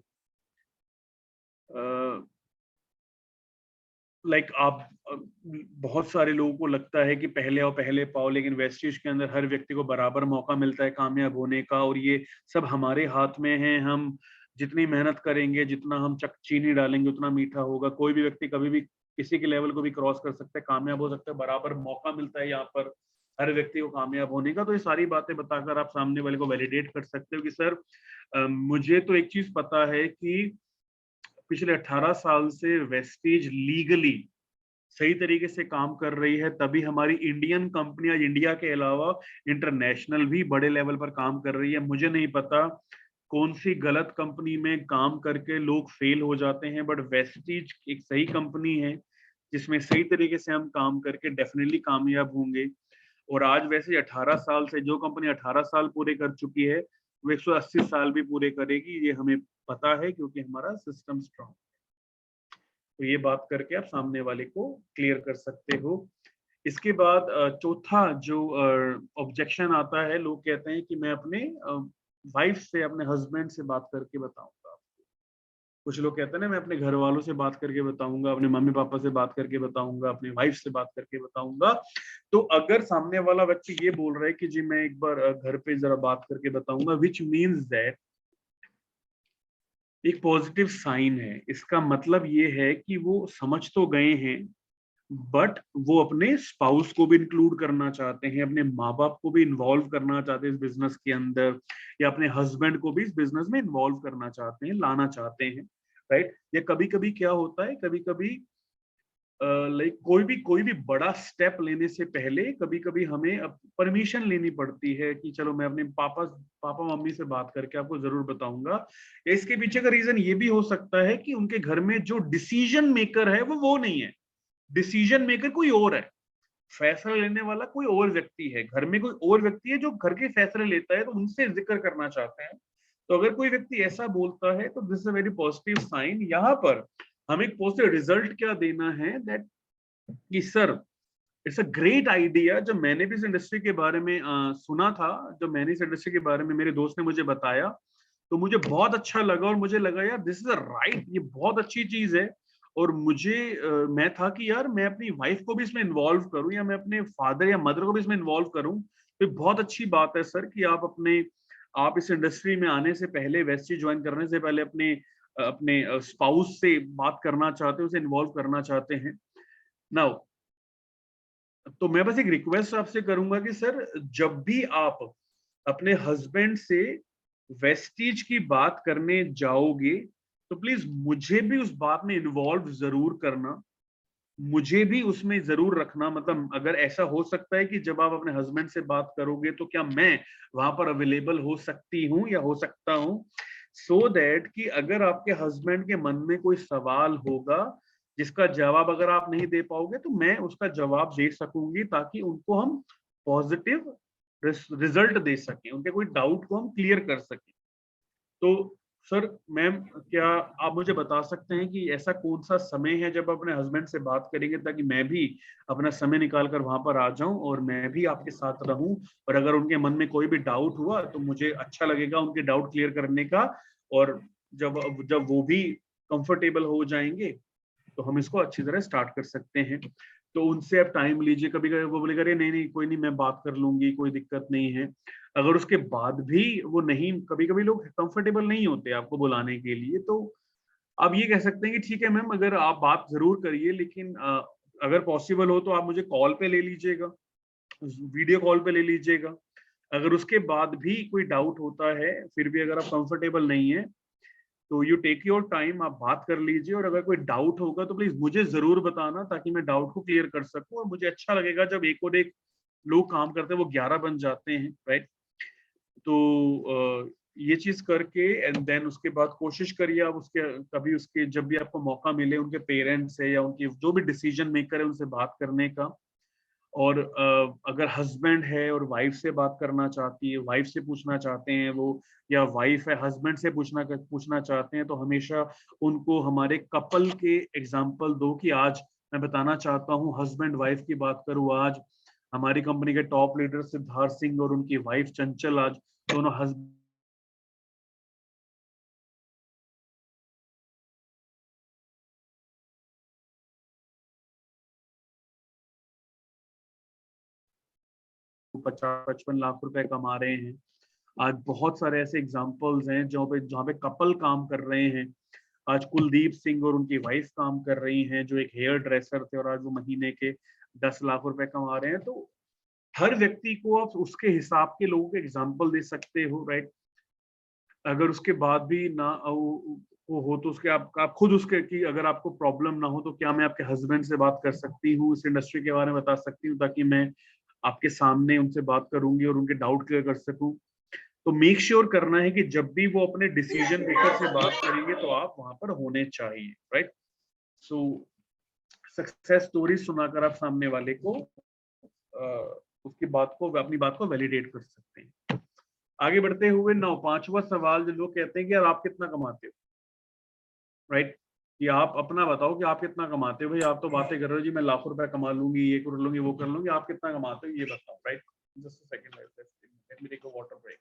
आप बहुत सारे लोगों को लगता है कि पहले आओ पहले पाओ, लेकिन वेस्टीज के अंदर हर व्यक्ति को बराबर मौका मिलता है कामयाब होने का, और ये सब हमारे हाथ में है। हम जितनी मेहनत करेंगे, जितना हम चीनी डालेंगे उतना मीठा होगा। कोई भी व्यक्ति कभी भी किसी के लेवल को भी क्रॉस कर सकता है, कामयाब हो सकता है, बराबर मौका मिलता है यहाँ पर हर व्यक्ति को कामयाब होने का। तो ये सारी बातें बताकर आप सामने वाले को वैलिडेट कर सकते हो कि सर मुझे तो एक चीज पता है कि पिछले 18 साल से वेस्टीज लीगली सही तरीके से काम कर रही है, तभी हमारी इंडियन कंपनियां इंडिया के अलावा इंटरनेशनल भी बड़े लेवल पर काम कर रही है। मुझे नहीं पता कौन सी गलत कंपनी में काम करके लोग फेल हो जाते हैं, बट वेस्टीज एक सही कंपनी है जिसमें सही तरीके से हम काम करके डेफिनेटली कामयाब होंगे। और आज वैसे 18 साल से जो कंपनी 18 साल पूरे कर चुकी है वो 180 साल भी पूरे करेगी, ये हमें पता है क्योंकि हमारा सिस्टम स्ट्रांग है। तो ये बात करके आप सामने वाले को क्लियर कर सकते हो। इसके बाद चौथा जो ऑब्जेक्शन आता है, लोग कहते हैं कि मैं अपने वाइफ से, अपने हस्बैंड से बात करके बताऊंगा। कुछ लोग कहते हैं ना मैं अपने घर वालों से बात करके बताऊंगा, अपने मम्मी पापा से बात करके बताऊंगा, अपनी वाइफ से बात करके बताऊंगा। तो अगर सामने वाला व्यक्ति ये बोल रहा है कि जी मैं एक बार घर पे जरा बात करके बताऊंगा, विच मीन्स दैट एक पॉजिटिव साइन है। इसका मतलब ये है कि वो समझ तो गए हैं, बट वो अपने स्पाउस को भी इंक्लूड करना चाहते हैं, अपने माँ बाप को भी इन्वॉल्व करना चाहते हैं इस बिजनेस के अंदर, या अपने हस्बैंड को भी इस बिजनेस में इन्वॉल्व करना चाहते हैं, लाना चाहते हैं, राइट। या कभी कभी क्या होता है, कभी कभी कोई भी बड़ा स्टेप लेने से पहले कभी कभी हमें परमिशन लेनी पड़ती है कि चलो मैं अपने पापा मम्मी से बात करके आपको जरूर बताऊंगा। इसके पीछे का रीजन ये भी हो सकता है कि उनके घर में जो डिसीजन मेकर है वो नहीं है, डिसीजन मेकर कोई और है, फैसला लेने वाला कोई और व्यक्ति है, घर में कोई और व्यक्ति है जो घर के फैसले लेता है, तो उनसे जिक्र करना चाहते हैं। तो अगर कोई व्यक्ति ऐसा बोलता है तो this is a very positive sign. यहाँ पर हमें एक पॉजिटिव रिजल्ट क्या देना है, दैट कि sir it's a great idea. जब मैंने भी इस इंडस्ट्री के बारे में सुना था, जब मैंने इस इंडस्ट्री के बारे में मेरे दोस्त ने मुझे बताया, तो मुझे बहुत अच्छा लगा और मुझे लगा यार दिस इज अ राइट, ये बहुत अच्छी चीज है। और मुझे मैं था कि यार मैं अपनी वाइफ को भी इसमें इन्वॉल्व करूं, या मैं अपने फादर या मदर को भी इसमें इन्वॉल्व करूं। तो बहुत अच्छी बात है सर कि आप इस इंडस्ट्री में आने से पहले, वेस्टी ज्वाइन करने से पहले अपने अपने स्पाउस से बात करना चाहते हो, उसे इन्वॉल्व करना चाहते हैं। नाउ तो मैं बस एक रिक्वेस्ट आपसे करूंगा कि सर जब भी आप अपने हस्बैंड से वेस्टीज की बात करने जाओगे तो प्लीज मुझे भी उस बात में इन्वॉल्व जरूर करना, मुझे भी उसमें जरूर रखना। मतलब अगर ऐसा हो सकता है कि जब आप अपने हस्बैंड से बात करोगे तो क्या मैं वहां पर अवेलेबल हो सकती हूँ या हो सकता हूँ, सो दैट कि अगर आपके हस्बैंड के मन में कोई सवाल होगा जिसका जवाब अगर आप नहीं दे पाओगे तो मैं उसका जवाब दे सकूंगी, ताकि उनको हम पॉजिटिव रिजल्ट दे सकें, उनके कोई डाउट को हम क्लियर कर सकें। तो सर मैम, क्या आप मुझे बता सकते हैं कि ऐसा कौन सा समय है जब अपने हस्बैंड से बात करेंगे, ताकि मैं भी अपना समय निकाल कर वहां पर आ जाऊं और मैं भी आपके साथ रहूं, और अगर उनके मन में कोई भी डाउट हुआ तो मुझे अच्छा लगेगा उनके डाउट क्लियर करने का। और जब जब वो भी कंफर्टेबल हो जाएंगे तो हम इसको अच्छी तरह स्टार्ट कर सकते हैं। तो उनसे आप टाइम लीजिए, कभी कभी वो बोलेगा अरे नहीं नहीं कोई नहीं, मैं बात कर लूंगी, कोई दिक्कत नहीं है। अगर उसके बाद भी वो नहीं, कभी कभी लोग कंफर्टेबल नहीं होते आपको बुलाने के लिए, तो आप ये कह सकते हैं कि ठीक है मैम, अगर आप बात जरूर करिए, लेकिन अगर पॉसिबल हो तो आप मुझे कॉल पे ले लीजिएगा, वीडियो कॉल पे ले लीजिएगा। अगर उसके बाद भी कोई डाउट होता है, फिर भी अगर आप कंफर्टेबल नहीं है, तो यू टेक योर टाइम, आप बात कर लीजिए। और अगर कोई डाउट होगा तो प्लीज मुझे जरूर बताना, ताकि मैं डाउट को क्लियर कर सकूं। और मुझे अच्छा लगेगा जब एक और एक लोग काम करते हैं वो 11 बन जाते हैं, राइट। तो ये चीज करके एंड देन उसके बाद कोशिश करिए आप उसके, कभी उसके जब भी आपको मौका मिले उनके पेरेंट्स से या उनके जो भी डिसीजन मेकर है उनसे बात करने का। और अगर हस्बैंड है और वाइफ से बात करना चाहती है, वाइफ से पूछना चाहते हैं वो, या वाइफ है हस्बैंड से पूछना चाहते हैं, तो हमेशा उनको हमारे कपल के एग्जाम्पल दो कि आज मैं बताना चाहता हूँ, हस्बैंड वाइफ की बात करूँ, आज हमारी कंपनी के टॉप लीडर सिद्धार्थ सिंह और उनकी वाइफ चंचल, आज दोनों हस्बैंड 50-55 लाख रुपए कमा रहे हैं। आज बहुत सारे ऐसे एग्जाम्पल्स हैं जहाँ पे कपल काम कर रहे हैं। आज कुलदीप सिंह और उनकी वाइफ काम कर रही हैं, जो एक हेयर ड्रेसर थे, और आज वो महीने के 10 लाख रुपए कमा रहे हैं। तो हर व्यक्ति को आप उसके हिसाब के लोगों के एग्जाम्पल दे सकते हो, राइट। अगर उसके बाद भी ना वो हो तो उसके आप खुद उसके कि अगर आपको प्रॉब्लम ना हो तो क्या मैं आपके हस्बैंड से बात कर सकती हूँ, इस इंडस्ट्री के बारे में बता सकती हूँ, ताकि मैं आपके सामने उनसे बात करूंगी और उनके डाउट क्लियर कर सकूं। तो मेक श्योर करना है कि जब भी वो अपने डिसीजन मेकर से बात करेंगे तो आप वहां पर होने चाहिए, राइट। सो सक्सेस स्टोरी सुनाकर आप सामने वाले को उसकी बात को, अपनी बात को वैलिडेट कर सकते हैं। आगे बढ़ते हुए 5वां सवाल, जो लोग कहते हैं कि यार आप कितना कमाते हो, राइट, कि आप अपना बताओ कि आप कितना कमाते हो। भाई आप तो बातें कर रहे हो जी मैं लाखों रुपए कमा लूंगी, ये कर लूंगी, वो कर लूंगी, आप कितना कमाते हो ये बताओ, right. Just a second, let me take a water break.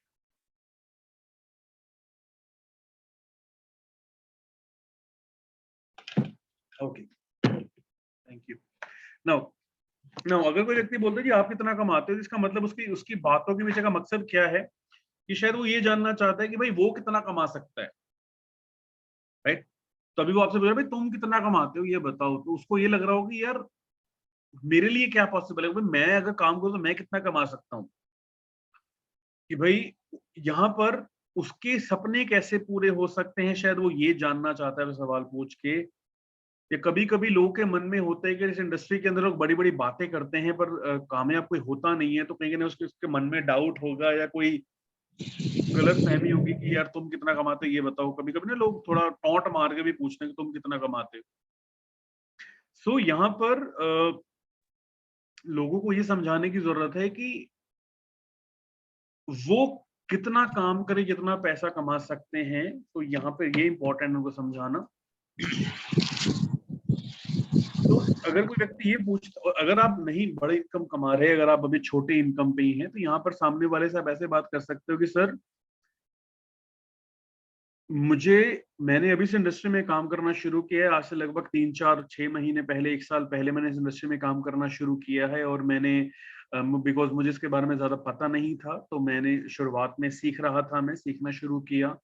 Okay, thank you. Now now अगर कोई व्यक्ति बोलता है कि आप कितना कमाते हो, तो इसका मतलब उसकी उसकी बातों के पीछे का मकसद क्या है, कि शायद वो ये जानना चाहता है कि भाई वो कितना कमा सकता है, राइट। तभी वो आपसे पूछ रहा है भाई तुम कितना कमाते हो ये बताओ। तो उसको ये लग रहा होगा कि यार मेरे लिए क्या पॉसिबल है, भाई मैं अगर काम करूं तो मैं कितना कमा सकता हूँ, कि भाई यहाँ पर उसके सपने कैसे पूरे हो सकते हैं, शायद वो ये जानना चाहता है वो सवाल पूछ के। या कभी कभी लोगों के मन में होता है कि इस इंडस्ट्री के अंदर लोग बड़ी बड़ी बातें करते हैं पर कामयाब कोई होता नहीं है, तो कहीं ना उसके मन में डाउट होगा या कोई गलत फहमी होगी कि यार तुम कितना कमाते हो ये बताओ। कभी कभी ना लोग थोड़ा टॉन्ट मार के भी पूछते हैं कि तुम कितना कमाते हो। सो यहाँ पर लोगों को ये समझाने की जरूरत है कि वो कितना काम करे, कितना पैसा कमा सकते हैं। तो यहाँ पे ये इंपॉर्टेंट है उनको समझाना। तो अगर कोई व्यक्ति ये पूछता, अगर आप नहीं बड़े इनकम कमा रहे, अगर आप अभी छोटे इनकम पे ही हैं, तो यहाँ पर सामने वाले से आप ऐसे बात कर सकते हो कि सर मैंने अभी से इंडस्ट्री में काम करना शुरू किया है, आज से लगभग 3-4-6 महीने पहले, 1 साल पहले मैंने इस इंडस्ट्री में काम करना शुरू किया है। और मैंने बिकॉज मुझे इसके बारे में ज्यादा पता नहीं था, तो मैंने शुरुआत में सीख रहा था, मैं सीखना शुरू किया।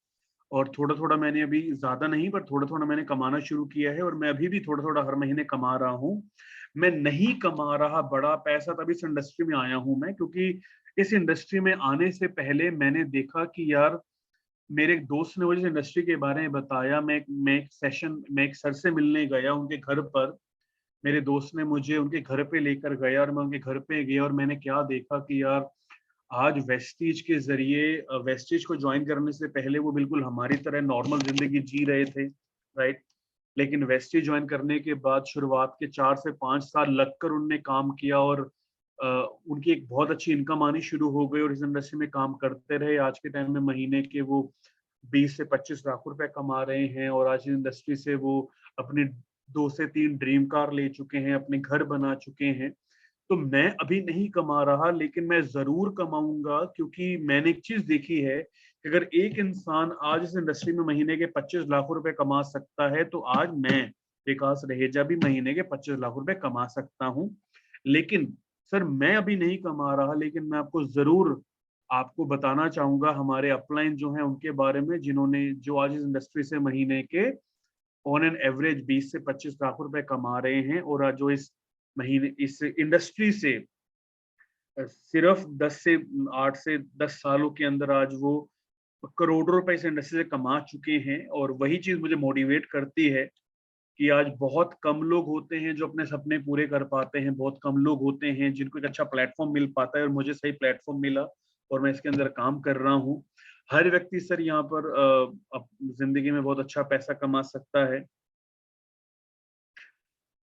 और थोड़ा थोड़ा मैंने, अभी ज्यादा नहीं पर थोड़ा थोड़ा मैंने कमाना शुरू किया है। और मैं अभी भी थोड़ा थोड़ा हर महीने कमा रहा हूँ। मैं नहीं कमा रहा बड़ा पैसा, तभी इस इंडस्ट्री में आया हूँ मैं, क्योंकि इस इंडस्ट्री में आने से पहले मैंने देखा कि यार मेरे एक दोस्त ने मुझे इस इंडस्ट्री के बारे में बताया। मैं एक सर से मिलने गया उनके घर पर। मेरे दोस्त ने मुझे उनके घर पे लेकर गया और मैं उनके घर पे गया, और मैंने क्या देखा कि यार आज वेस्टीज के जरिए, वेस्टीज को ज्वाइन करने से पहले वो बिल्कुल हमारी तरह नॉर्मल जिंदगी जी रहे थे, राइट। लेकिन वेस्टीज ज्वाइन करने के बाद शुरुआत के 4 से 5 साल लगकर उनने काम किया, और उनकी एक बहुत अच्छी इनकम आनी शुरू हो गई, और इस इंडस्ट्री में काम करते रहे। आज के टाइम में महीने के वो 20 से 25 लाख रुपए कमा रहे हैं और आज इस इंडस्ट्री से वो अपनी 2 से 3 ड्रीम कार ले चुके हैं, अपने घर बना चुके हैं। तो मैं अभी नहीं कमा रहा, लेकिन मैं जरूर कमाऊंगा, क्योंकि मैंने एक चीज देखी है कि अगर एक इंसान आज इस इंडस्ट्री में महीने के 25 लाख रुपए कमा सकता है, तो आज मैं विकास रहेजा भी महीने के 25 लाख रुपए कमा सकता हूं। लेकिन सर मैं अभी नहीं कमा रहा, लेकिन मैं आपको जरूर आपको बताना चाहूंगा हमारे अपलाइन जो हैं उनके बारे में, जिन्होंने जो आज इस इंडस्ट्री से महीने के ऑन एन एवरेज 20 से 25 लाख रुपए कमा रहे हैं, और आज जो इस महीने इस इंडस्ट्री से सिर्फ 8 से 10 सालों के अंदर आज वो करोड़ों रुपए इस इंडस्ट्री से कमा चुके हैं। और वही चीज मुझे मोटिवेट करती है कि आज बहुत कम लोग होते हैं जो अपने सपने पूरे कर पाते हैं, बहुत कम लोग होते हैं जिनको एक अच्छा प्लेटफॉर्म मिल पाता है, और मुझे सही प्लेटफॉर्म मिला और मैं इसके अंदर काम कर रहा हूँ। हर व्यक्ति सर यहाँ पर जिंदगी में बहुत अच्छा पैसा कमा सकता है।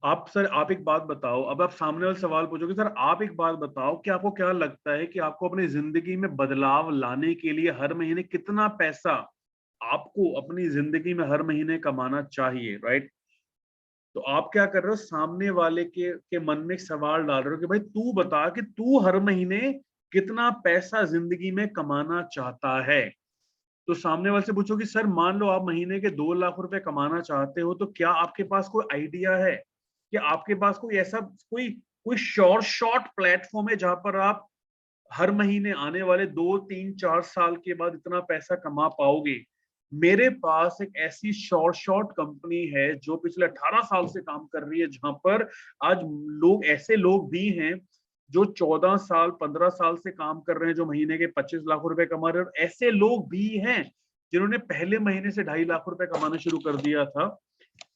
आप एक बात बताओ, अब आप सामने वाले सवाल पूछोगे, सर आप एक बात बताओ कि आपको क्या लगता है कि आपको अपनी जिंदगी में बदलाव लाने के लिए हर महीने कितना पैसा आपको अपनी जिंदगी में हर महीने कमाना चाहिए, राइट? तो आप क्या कर रहे हो, सामने वाले के मन में एक सवाल डाल रहे हो कि भाई तू बता कि तू हर महीने कितना पैसा जिंदगी में कमाना चाहता है। तो सामने वाले से पूछो कि सर मान लो आप महीने के 2 लाख रुपए कमाना चाहते हो, तो क्या आपके पास कोई आइडिया है कि आपके पास कोई ऐसा कोई कोई शॉर्ट प्लेटफॉर्म है जहां पर आप हर महीने आने वाले 2, 3, 4 साल के बाद इतना पैसा कमा पाओगे? मेरे पास एक ऐसी शॉर्ट कंपनी है जो पिछले 18 साल से काम कर रही है, जहां पर आज ऐसे लोग भी हैं जो 14 साल 15 साल से काम कर रहे हैं, जो महीने के 25 लाख रुपए कमा रहे हैं, और ऐसे लोग भी हैं जिन्होंने पहले महीने से 2.5 लाख रुपए कमाना शुरू कर दिया था।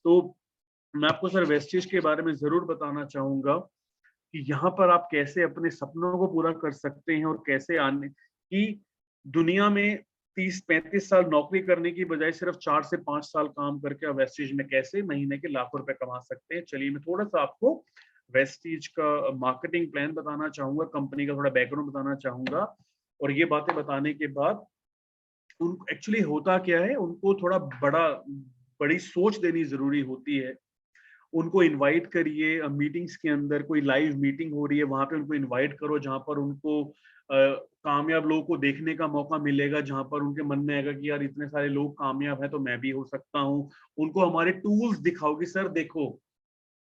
तो मैं आपको सर वेस्टेज के बारे में जरूर बताना चाहूंगा कि यहाँ पर आप कैसे अपने सपनों को पूरा कर सकते हैं, और कैसे आने की दुनिया में 30-35 साल नौकरी करने की बजाय सिर्फ 4 से 5 साल काम करके आप वेस्टेज में कैसे महीने के लाखों रुपए कमा सकते हैं। चलिए मैं थोड़ा सा आपको वेस्टेज का मार्केटिंग प्लान बताना चाहूंगा, कंपनी का थोड़ा बैकग्राउंड बताना चाहूंगा, और ये बातें बताने के बाद उनको एक्चुअली होता क्या है, उनको थोड़ा बड़ी सोच देनी जरूरी होती है। उनको इनवाइट करिए मीटिंग्स के अंदर, कोई लाइव मीटिंग हो रही है वहां पे उनको इनवाइट करो, जहां पर उनको कामयाब लोगों को देखने का मौका मिलेगा, जहां पर उनके मन में आएगा कि यार इतने सारे लोग कामयाब हैं तो मैं भी हो सकता हूँ। उनको हमारे टूल्स दिखाओ कि सर देखो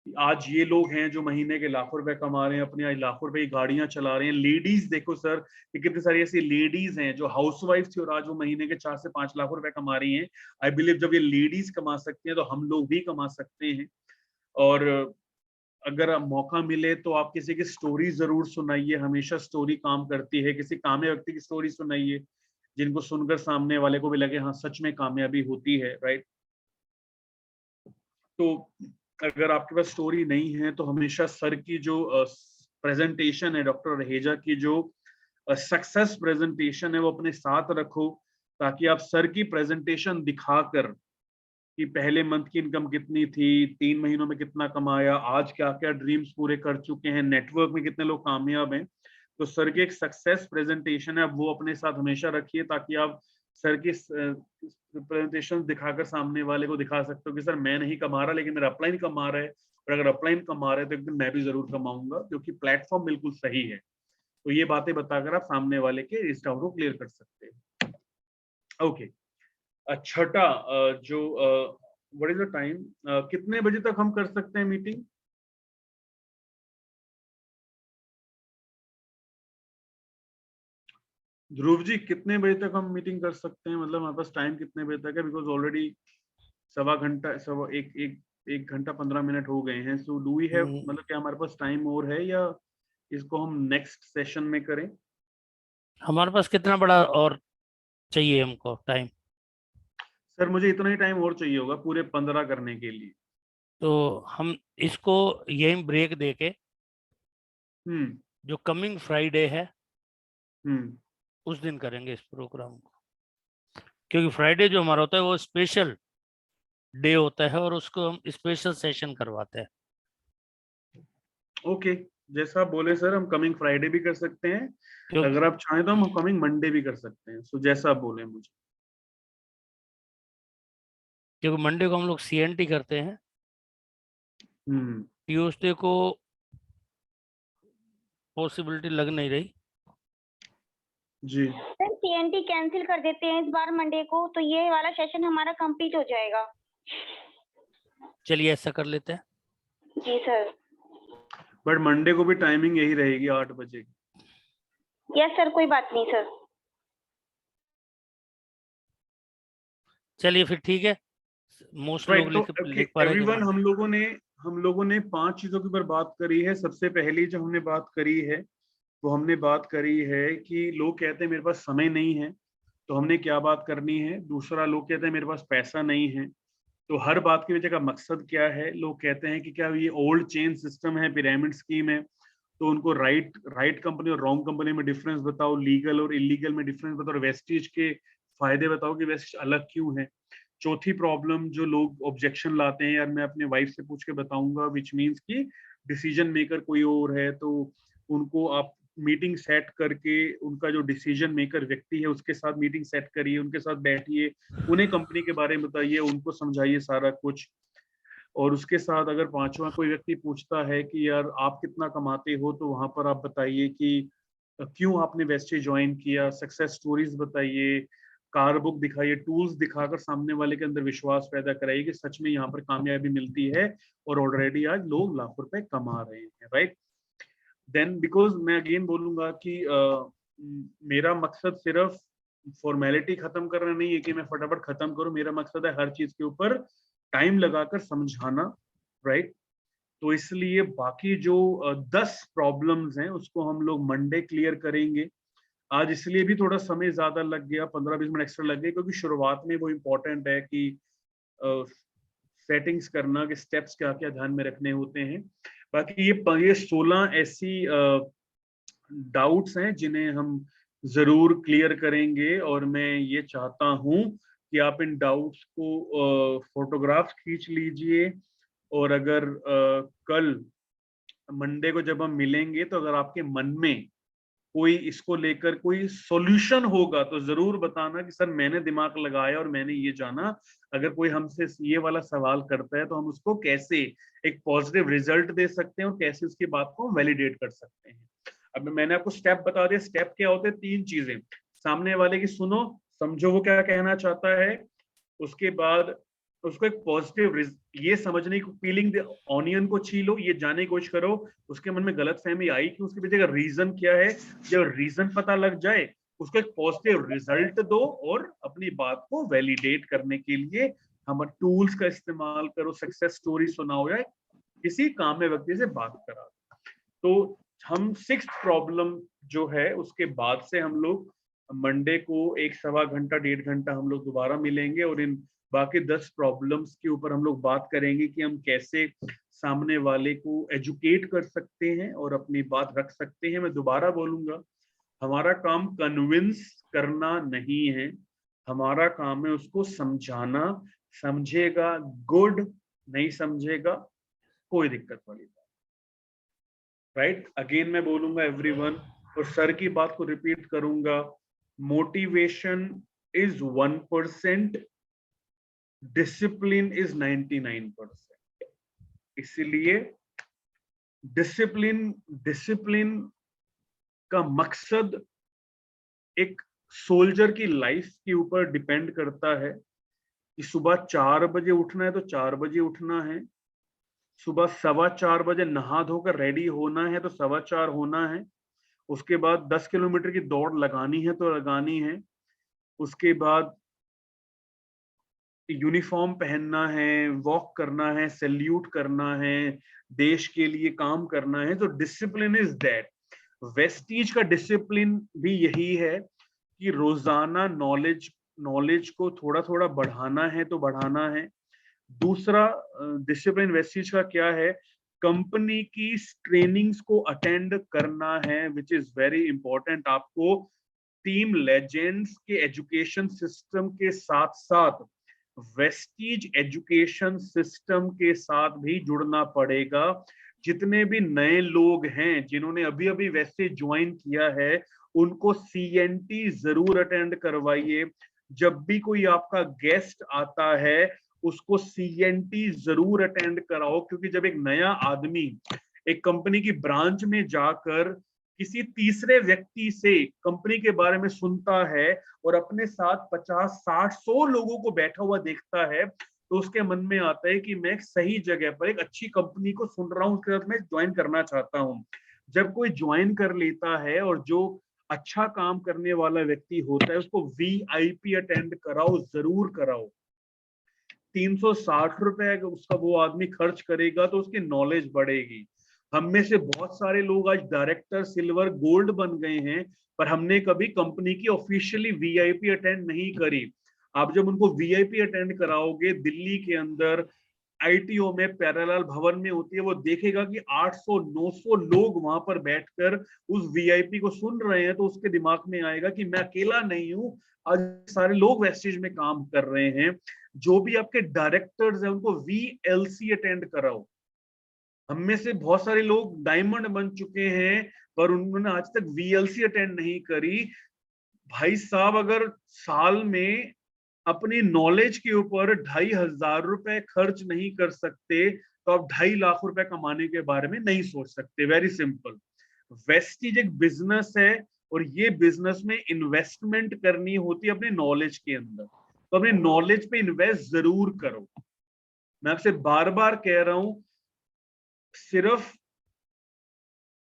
आज ये लोग हैं जो महीने के लाखों रुपए कमा रहे हैं, अपनी आज लाखों रुपए की गाड़ियां चला रहे हैं। लेडीज देखो सर कि कितनी सारी ऐसी लेडीज हैं जो हाउसवाइफ थी और आज वो महीने के 4 से 5 लाख रुपए कमा रही हैं। आई बिलीव जब ये लेडीज कमा सकती हैं तो हम लोग भी कमा सकते हैं। और अगर मौका मिले तो आप किसी की स्टोरी जरूर सुनाइए, हमेशा स्टोरी काम करती है। किसी कामयाब व्यक्ति की स्टोरी सुनाइए जिनको सुनकर सामने वाले को भी लगे हाँ सच में कामयाबी होती है, राइट? तो अगर आपके पास स्टोरी नहीं है तो हमेशा सर की जो प्रेजेंटेशन है, डॉक्टर रहेजा की जो सक्सेस प्रेजेंटेशन है, वो अपने साथ रखो, ताकि आप सर की प्रेजेंटेशन दिखाकर कि पहले मंथ की इनकम कितनी थी, 3 महीनों में कितना कमाया, आज क्या क्या ड्रीम्स पूरे कर चुके हैं, नेटवर्क में कितने लोग कामयाब हैं। तो सर की एक सक्सेस प्रेजेंटेशन है, वो अपने साथ हमेशा रखिए, ताकि आप सर की प्रेजेंटेशन दिखाकर सामने वाले को दिखा सकते हो कि सर मैं नहीं कमा रहा लेकिन मेरा अपलाइन कमा रहा है, और अगर अपलाइन कमा रहे हैं तो एक दिन मैं भी जरूर कमाऊंगा, क्योंकि प्लेटफॉर्म बिल्कुल सही है। तो ये बातें बताकर आप सामने वाले के इस डाउट को क्लियर कर सकते हैं। ओके, छठा जो व्हाट इज द टाइम, कितने बजे तक हम कर सकते हैं मीटिंग? ध्रुव जी कितने बजे तक हम मीटिंग कर सकते हैं, मतलब हमारे पास टाइम कितने बजे तक है? बिकॉज ऑलरेडी एक घंटा 15 मिनट हो गए हैं। सो डू वी हैव, मतलब क्या हमारे पास टाइम और है, या इसको हम नेक्स्ट सेशन में करें? हमारे पास कितना बड़ा और चाहिए हमको टाइम? सर मुझे इतना ही टाइम और चाहिए होगा पूरे 15 करने के लिए। तो हम इसको यही ब्रेक देके जो कमिंग फ्राइडे है उस दिन करेंगे इस प्रोग्राम को, क्योंकि फ्राइडे जो हमारा होता है वो स्पेशल डे होता है और उसको हम स्पेशल सेशन करवाते हैं। ओके, जैसा आप बोले सर, हम कमिंग फ्राइडे भी कर सकते हैं, क्योंकि अगर आप चाहें तो हम कमिंग मंडे भी कर सकते हैं। सो जैसा आप बोले मुझे। क्योंकि मंडे को हम लोग CNT करते हैं, ट्यूसडे को पॉसिबिलिटी लग नहीं रही। जी सर TNT कैंसिल कर देते हैं इस बार मंडे को, तो ये वाला सेशन हमारा कंप्लीट हो जाएगा। चलिए ऐसा कर लेते हैं। जी सर। बट मंडे को भी टाइमिंग यही रहेगी 8 बजे की। यस सर, कोई बात नहीं सर। चलिए फिर ठीक है, मोस्ट लोग राइट, तो लिख पा रहे हैं कि एवरीवन, हम लोगों ने 5 चीजों के ऊपर बात करी है। सबसे पहली जो हमने बात करी है वो हमने बात करी है कि लोग कहते हैं मेरे पास समय नहीं है, तो हमने क्या बात करनी है। दूसरा, लोग कहते हैं मेरे पास पैसा नहीं है, तो हर बात की वजह का मकसद क्या है। लोग कहते हैं कि क्या ये ओल्ड चेन सिस्टम है, पिरामिड स्कीम है, तो उनको राइट कंपनी और रॉन्ग कंपनी में डिफरेंस बताओ, लीगल और इलीगल में डिफरेंस बताओ, वेस्टिज के फायदे बताओ कि वेस्टिज अलग क्यों है। चौथी प्रॉब्लम जो लोग ऑब्जेक्शन लाते हैं, यार मैं अपने वाइफ से पूछ के बताऊंगा, विच मीन्स कि डिसीजन मेकर कोई और है, तो उनको आप मीटिंग सेट करके उनका जो डिसीजन मेकर व्यक्ति है उसके साथ मीटिंग सेट करिए, उनके साथ बैठिए, उन्हें कंपनी के बारे में बताइए, उनको समझाइए सारा कुछ। और उसके साथ अगर पांचवा कोई व्यक्ति पूछता है कि यार आप कितना कमाते हो, तो वहां पर आप बताइए कि क्यों आपने वेस्टेज ज्वाइन किया, सक्सेस स्टोरीज बताइए, कार बुक दिखाइए, टूल्स दिखाकर सामने वाले के अंदर विश्वास पैदा कराइए कि सच में यहाँ पर कामयाबी मिलती है और ऑलरेडी आज लोग लाखों रुपए कमा रहे हैं, राइट। देन बिकॉज मैं अगेन बोलूंगा कि मेरा मकसद सिर्फ फॉर्मेलिटी खत्म करना नहीं है कि मैं फटाफट खत्म करूं, मेरा मकसद है हर चीज के ऊपर टाइम लगाकर समझाना, राइट। तो इसलिए बाकी जो 10 प्रॉब्लम्स हैं उसको हम लोग मंडे क्लियर करेंगे। आज इसलिए भी थोड़ा समय ज्यादा लग गया, 15-20 मिनट एक्स्ट्रा लग गए, क्योंकि शुरुआत में वो इम्पोर्टेंट है कि सेटिंग्स करना, कि स्टेप्स क्या क्या ध्यान में रखने होते हैं। बाकी ये 16 ऐसी डाउट्स हैं जिन्हें हम जरूर क्लियर करेंगे, और मैं ये चाहता हूं कि आप इन डाउट्स को फोटोग्राफ्स खींच लीजिए, और अगर कल मंडे को जब हम मिलेंगे तो अगर आपके मन में कोई इसको लेकर कोई सॉल्यूशन होगा तो जरूर बताना कि सर मैंने दिमाग लगाया और मैंने ये जाना। अगर कोई हमसे ये वाला सवाल करता है तो हम उसको कैसे एक पॉजिटिव रिजल्ट दे सकते हैं और कैसे उसकी बात को वैलिडेट कर सकते हैं। अब मैंने आपको स्टेप बता दिया। स्टेप क्या होते हैं? 3 चीजें। सामने वाले की सुनो, समझो वो क्या कहना चाहता है, उसके बाद उसको एक पॉजिटिव ये समझने की, पीलिंग ऑनियन को छीलो, ये जानने की कोशिश करो उसके मन में गलत फहमी आई कि उसके पीछे का रीजन क्या है। जब रीजन पता लग जाए उसको एक पॉजिटिव रिजल्ट दो, और अपनी बात को वैलिडेट करने के लिए हम टूल्स का इस्तेमाल करो, सक्सेस स्टोरी सुनाओ या किसी काम में व्यक्ति से बात करा। तो हम 6th प्रॉब्लम जो है उसके बाद से हम लोग मंडे को 1-1.25 घंटा 1.5 घंटा हम लोग दोबारा मिलेंगे, और इन बाकी 10 प्रॉब्लम्स के ऊपर हम लोग बात करेंगे कि हम कैसे सामने वाले को एजुकेट कर सकते हैं और अपनी बात रख सकते हैं। मैं दोबारा बोलूंगा, हमारा काम कन्विंस करना नहीं है, हमारा काम है उसको समझाना। समझेगा गुड, नहीं समझेगा कोई दिक्कत वाली बात, राइट। अगेन मैं बोलूंगा एवरीवन, और सर की बात को रिपीट करूंगा, मोटिवेशन इज 1%, डिसिप्लिन इज 99%। इसलिए डिसिप्लिन का मकसद एक सोल्जर की लाइफ के ऊपर डिपेंड करता है कि सुबह 4 बजे उठना है तो 4 बजे उठना है, सुबह 4:15 बजे नहा धोकर रेडी होना है तो 4:15 होना है, उसके बाद 10 किलोमीटर की दौड़ लगानी है तो लगानी है, उसके बाद यूनिफॉर्म पहनना है, वॉक करना है, सैल्यूट करना है, देश के लिए काम करना है। तो डिसिप्लिन इज दैट। वेस्टीज का डिसिप्लिन भी यही है कि रोजाना नॉलेज को थोड़ा थोड़ा बढ़ाना है तो बढ़ाना है। दूसरा डिसिप्लिन वेस्टीज का क्या है? कंपनी की ट्रेनिंग्स को अटेंड करना है, विच इज वेरी इंपॉर्टेंट। आपको टीम लेजेंड्स के एजुकेशन सिस्टम के साथ साथ वेस्टीज एजुकेशन सिस्टम के साथ भी जुड़ना पड़ेगा। जितने भी नए लोग हैं जिन्होंने अभी अभी वेस्टीज ज्वाइन किया है, उनको CNT जरूर अटेंड करवाइए। जब भी कोई आपका गेस्ट आता है उसको CNT जरूर अटेंड कराओ, क्योंकि जब एक नया आदमी एक कंपनी की ब्रांच में जाकर किसी तीसरे व्यक्ति से कंपनी के बारे में सुनता है और अपने साथ 50, 60, 100 लोगों को बैठा हुआ देखता है, तो उसके मन में आता है कि मैं एक सही जगह पर एक अच्छी कंपनी को सुन रहा हूं, उसके साथ मैं ज्वाइन करना चाहता हूं। जब कोई ज्वाइन कर लेता है और जो अच्छा काम करने वाला व्यक्ति होता है उसको VIP अटेंड कराओ, जरूर कराओ। 360 रुपए अगर उसका वो आदमी खर्च करेगा तो उसकी नॉलेज बढ़ेगी। हम में से बहुत सारे लोग आज डायरेक्टर, सिल्वर, गोल्ड बन गए हैं, पर हमने कभी कंपनी की ऑफिशियली VIP अटेंड नहीं करी। आप जब उनको VIP अटेंड कराओगे, दिल्ली के अंदर ITO में पैरेलल भवन में होती है, वो देखेगा कि 800, 900 लोग वहां पर बैठकर उस VIP को सुन रहे हैं, तो उसके दिमाग में आएगा कि मैं अकेला नहीं हूं, आज सारे लोग वेस्टेज में काम कर रहे हैं। जो भी आपके डायरेक्टर्स हैं उनको VLC अटेंड कराओ। हम में से बहुत सारे लोग डायमंड बन चुके हैं पर उन्होंने आज तक VLC अटेंड नहीं करी। भाई साहब, अगर साल में अपनी नॉलेज के ऊपर 2,500 रुपए खर्च नहीं कर सकते तो आप 2.5 लाख रुपए कमाने के बारे में नहीं सोच सकते। Very simple. वेस्टीज एक बिजनेस है और ये बिजनेस में इन्वेस्टमेंट करनी होती है अपने नॉलेज के अंदर, तो अपने नॉलेज पे इन्वेस्ट जरूर करो। मैं आपसे बार बार कह रहा हूं, सिर्फ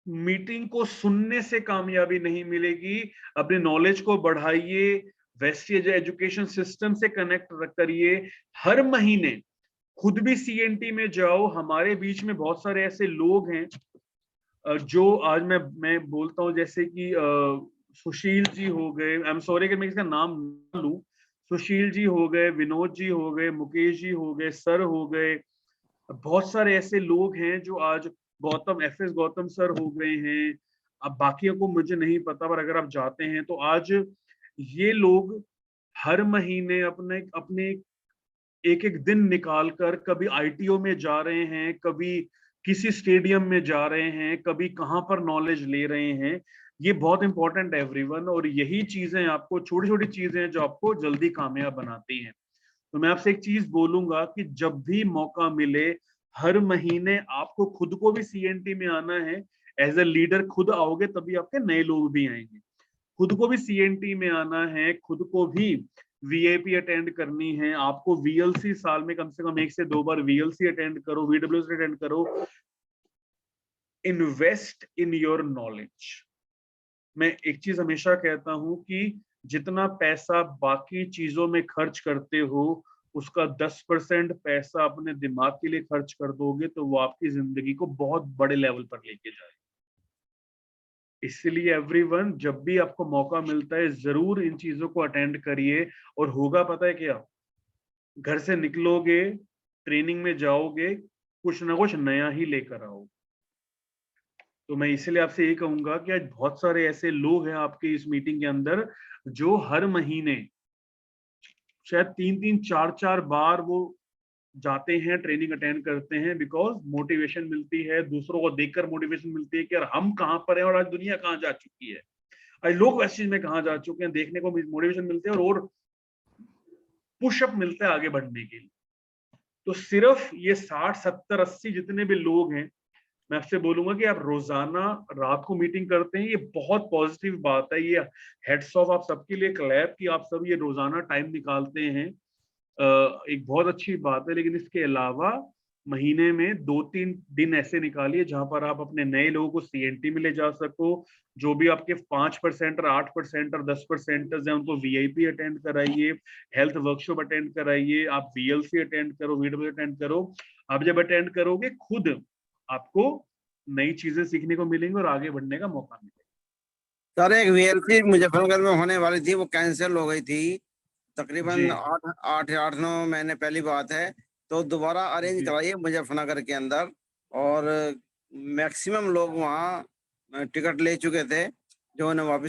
मीटिंग को सुनने से कामयाबी नहीं मिलेगी, अपने नॉलेज को बढ़ाइए, वेस्टेज एजुकेशन सिस्टम से कनेक्ट करिए। हर महीने खुद भी CNT में जाओ। हमारे बीच में बहुत सारे ऐसे लोग हैं जो आज मैं बोलता हूं, जैसे कि सुशील जी हो गए, आई एम सॉरी कि मैं किसका नाम ना लूं, सुशील जी हो गए, विनोद जी हो गए, मुकेश जी हो गए, सर हो गए। बहुत सारे ऐसे लोग हैं जो आज गौतम, FS गौतम सर हो गए हैं। अब बाकियों को मुझे नहीं पता, पर अगर आप जाते हैं तो आज ये लोग हर महीने अपने अपने एक एक दिन निकाल कर कभी ITO में जा रहे हैं, कभी किसी स्टेडियम में जा रहे हैं, कभी कहां पर नॉलेज ले रहे हैं। ये बहुत इंपॉर्टेंट है एवरीवन, और यही चीजें आपको, छोटी छोटी चीजें हैं जो आपको जल्दी कामयाब बनाती हैं। तो मैं आपसे एक चीज बोलूंगा कि जब भी मौका मिले, हर महीने आपको खुद को भी CNT में आना है। एज ए लीडर खुद आओगे तभी आपके नए लोग भी आएंगे। खुद को भी CNT में आना है, खुद को भी VIP अटेंड करनी है। आपको VLC साल में कम से कम 1 से 2 बार VLC अटेंड करो, VWC अटेंड करो। Invest in your knowledge. मैं एक चीज हमेशा कहता हूं कि जितना पैसा बाकी चीजों में खर्च करते हो, उसका 10% पैसा अपने दिमाग के लिए खर्च कर दोगे तो वो आपकी जिंदगी को बहुत बड़े लेवल पर लेके जाएगा। इसलिए एवरीवन, जब भी आपको मौका मिलता है जरूर इन चीजों को अटेंड करिए। और होगा पता है क्या, घर से निकलोगे, ट्रेनिंग में जाओगे, कुछ ना कुछ नया ही लेकर आओ। तो मैं इसलिए आपसे ये कहूंगा कि आज बहुत सारे ऐसे लोग हैं आपके इस मीटिंग के अंदर जो हर महीने शायद 3-3, 4-4 बार वो जाते हैं, ट्रेनिंग अटेंड करते हैं, बिकॉज मोटिवेशन मिलती है, दूसरों को देखकर मोटिवेशन मिलती है कि यार हम कहाँ पर हैं और आज दुनिया कहाँ जा चुकी है, आज लोग इस चीज में कहाँ जा चुके हैं, देखने को मोटिवेशन मिलते हैं और पुशअप मिलता है आगे बढ़ने के लिए। तो सिर्फ ये 60, 70, 80 जितने भी लोग हैं, मैं आपसे बोलूंगा कि आप रोजाना रात को मीटिंग करते हैं, ये बहुत पॉजिटिव बात है। ये हेड्स ऑफ आप सबके लिए, क्लैप कि आप सब ये रोजाना टाइम निकालते हैं, एक बहुत अच्छी बात है। लेकिन इसके अलावा महीने में 2-3 दिन ऐसे निकालिए जहां पर आप अपने नए लोगों को CNT में ले जा सको। जो भी आपके 5% और 8% और 10% हैं उनको VIP अटेंड कराइए, हेल्थ वर्कशॉप अटेंड कराइए, आप VLC अटेंड करो, VW अटेंड करो। आप जब अटेंड करोगे खुद आपको नई चीजें सीखने को मिलेंगी और आगे बढ़ने का मौका मिलेगा। सर एक VLC मुजफ्फरनगर में होने वाली थी, वो कैंसिल हो गई थी, तकरीबन जी 8-9 महीने पहली बात है। तो दोबारा अरेंज जी कराइए मुजफ्फरनगर के अंदर। और मैक्सिमम लोग वहाँ टिकट ले चुके थे जो उन्हें वापस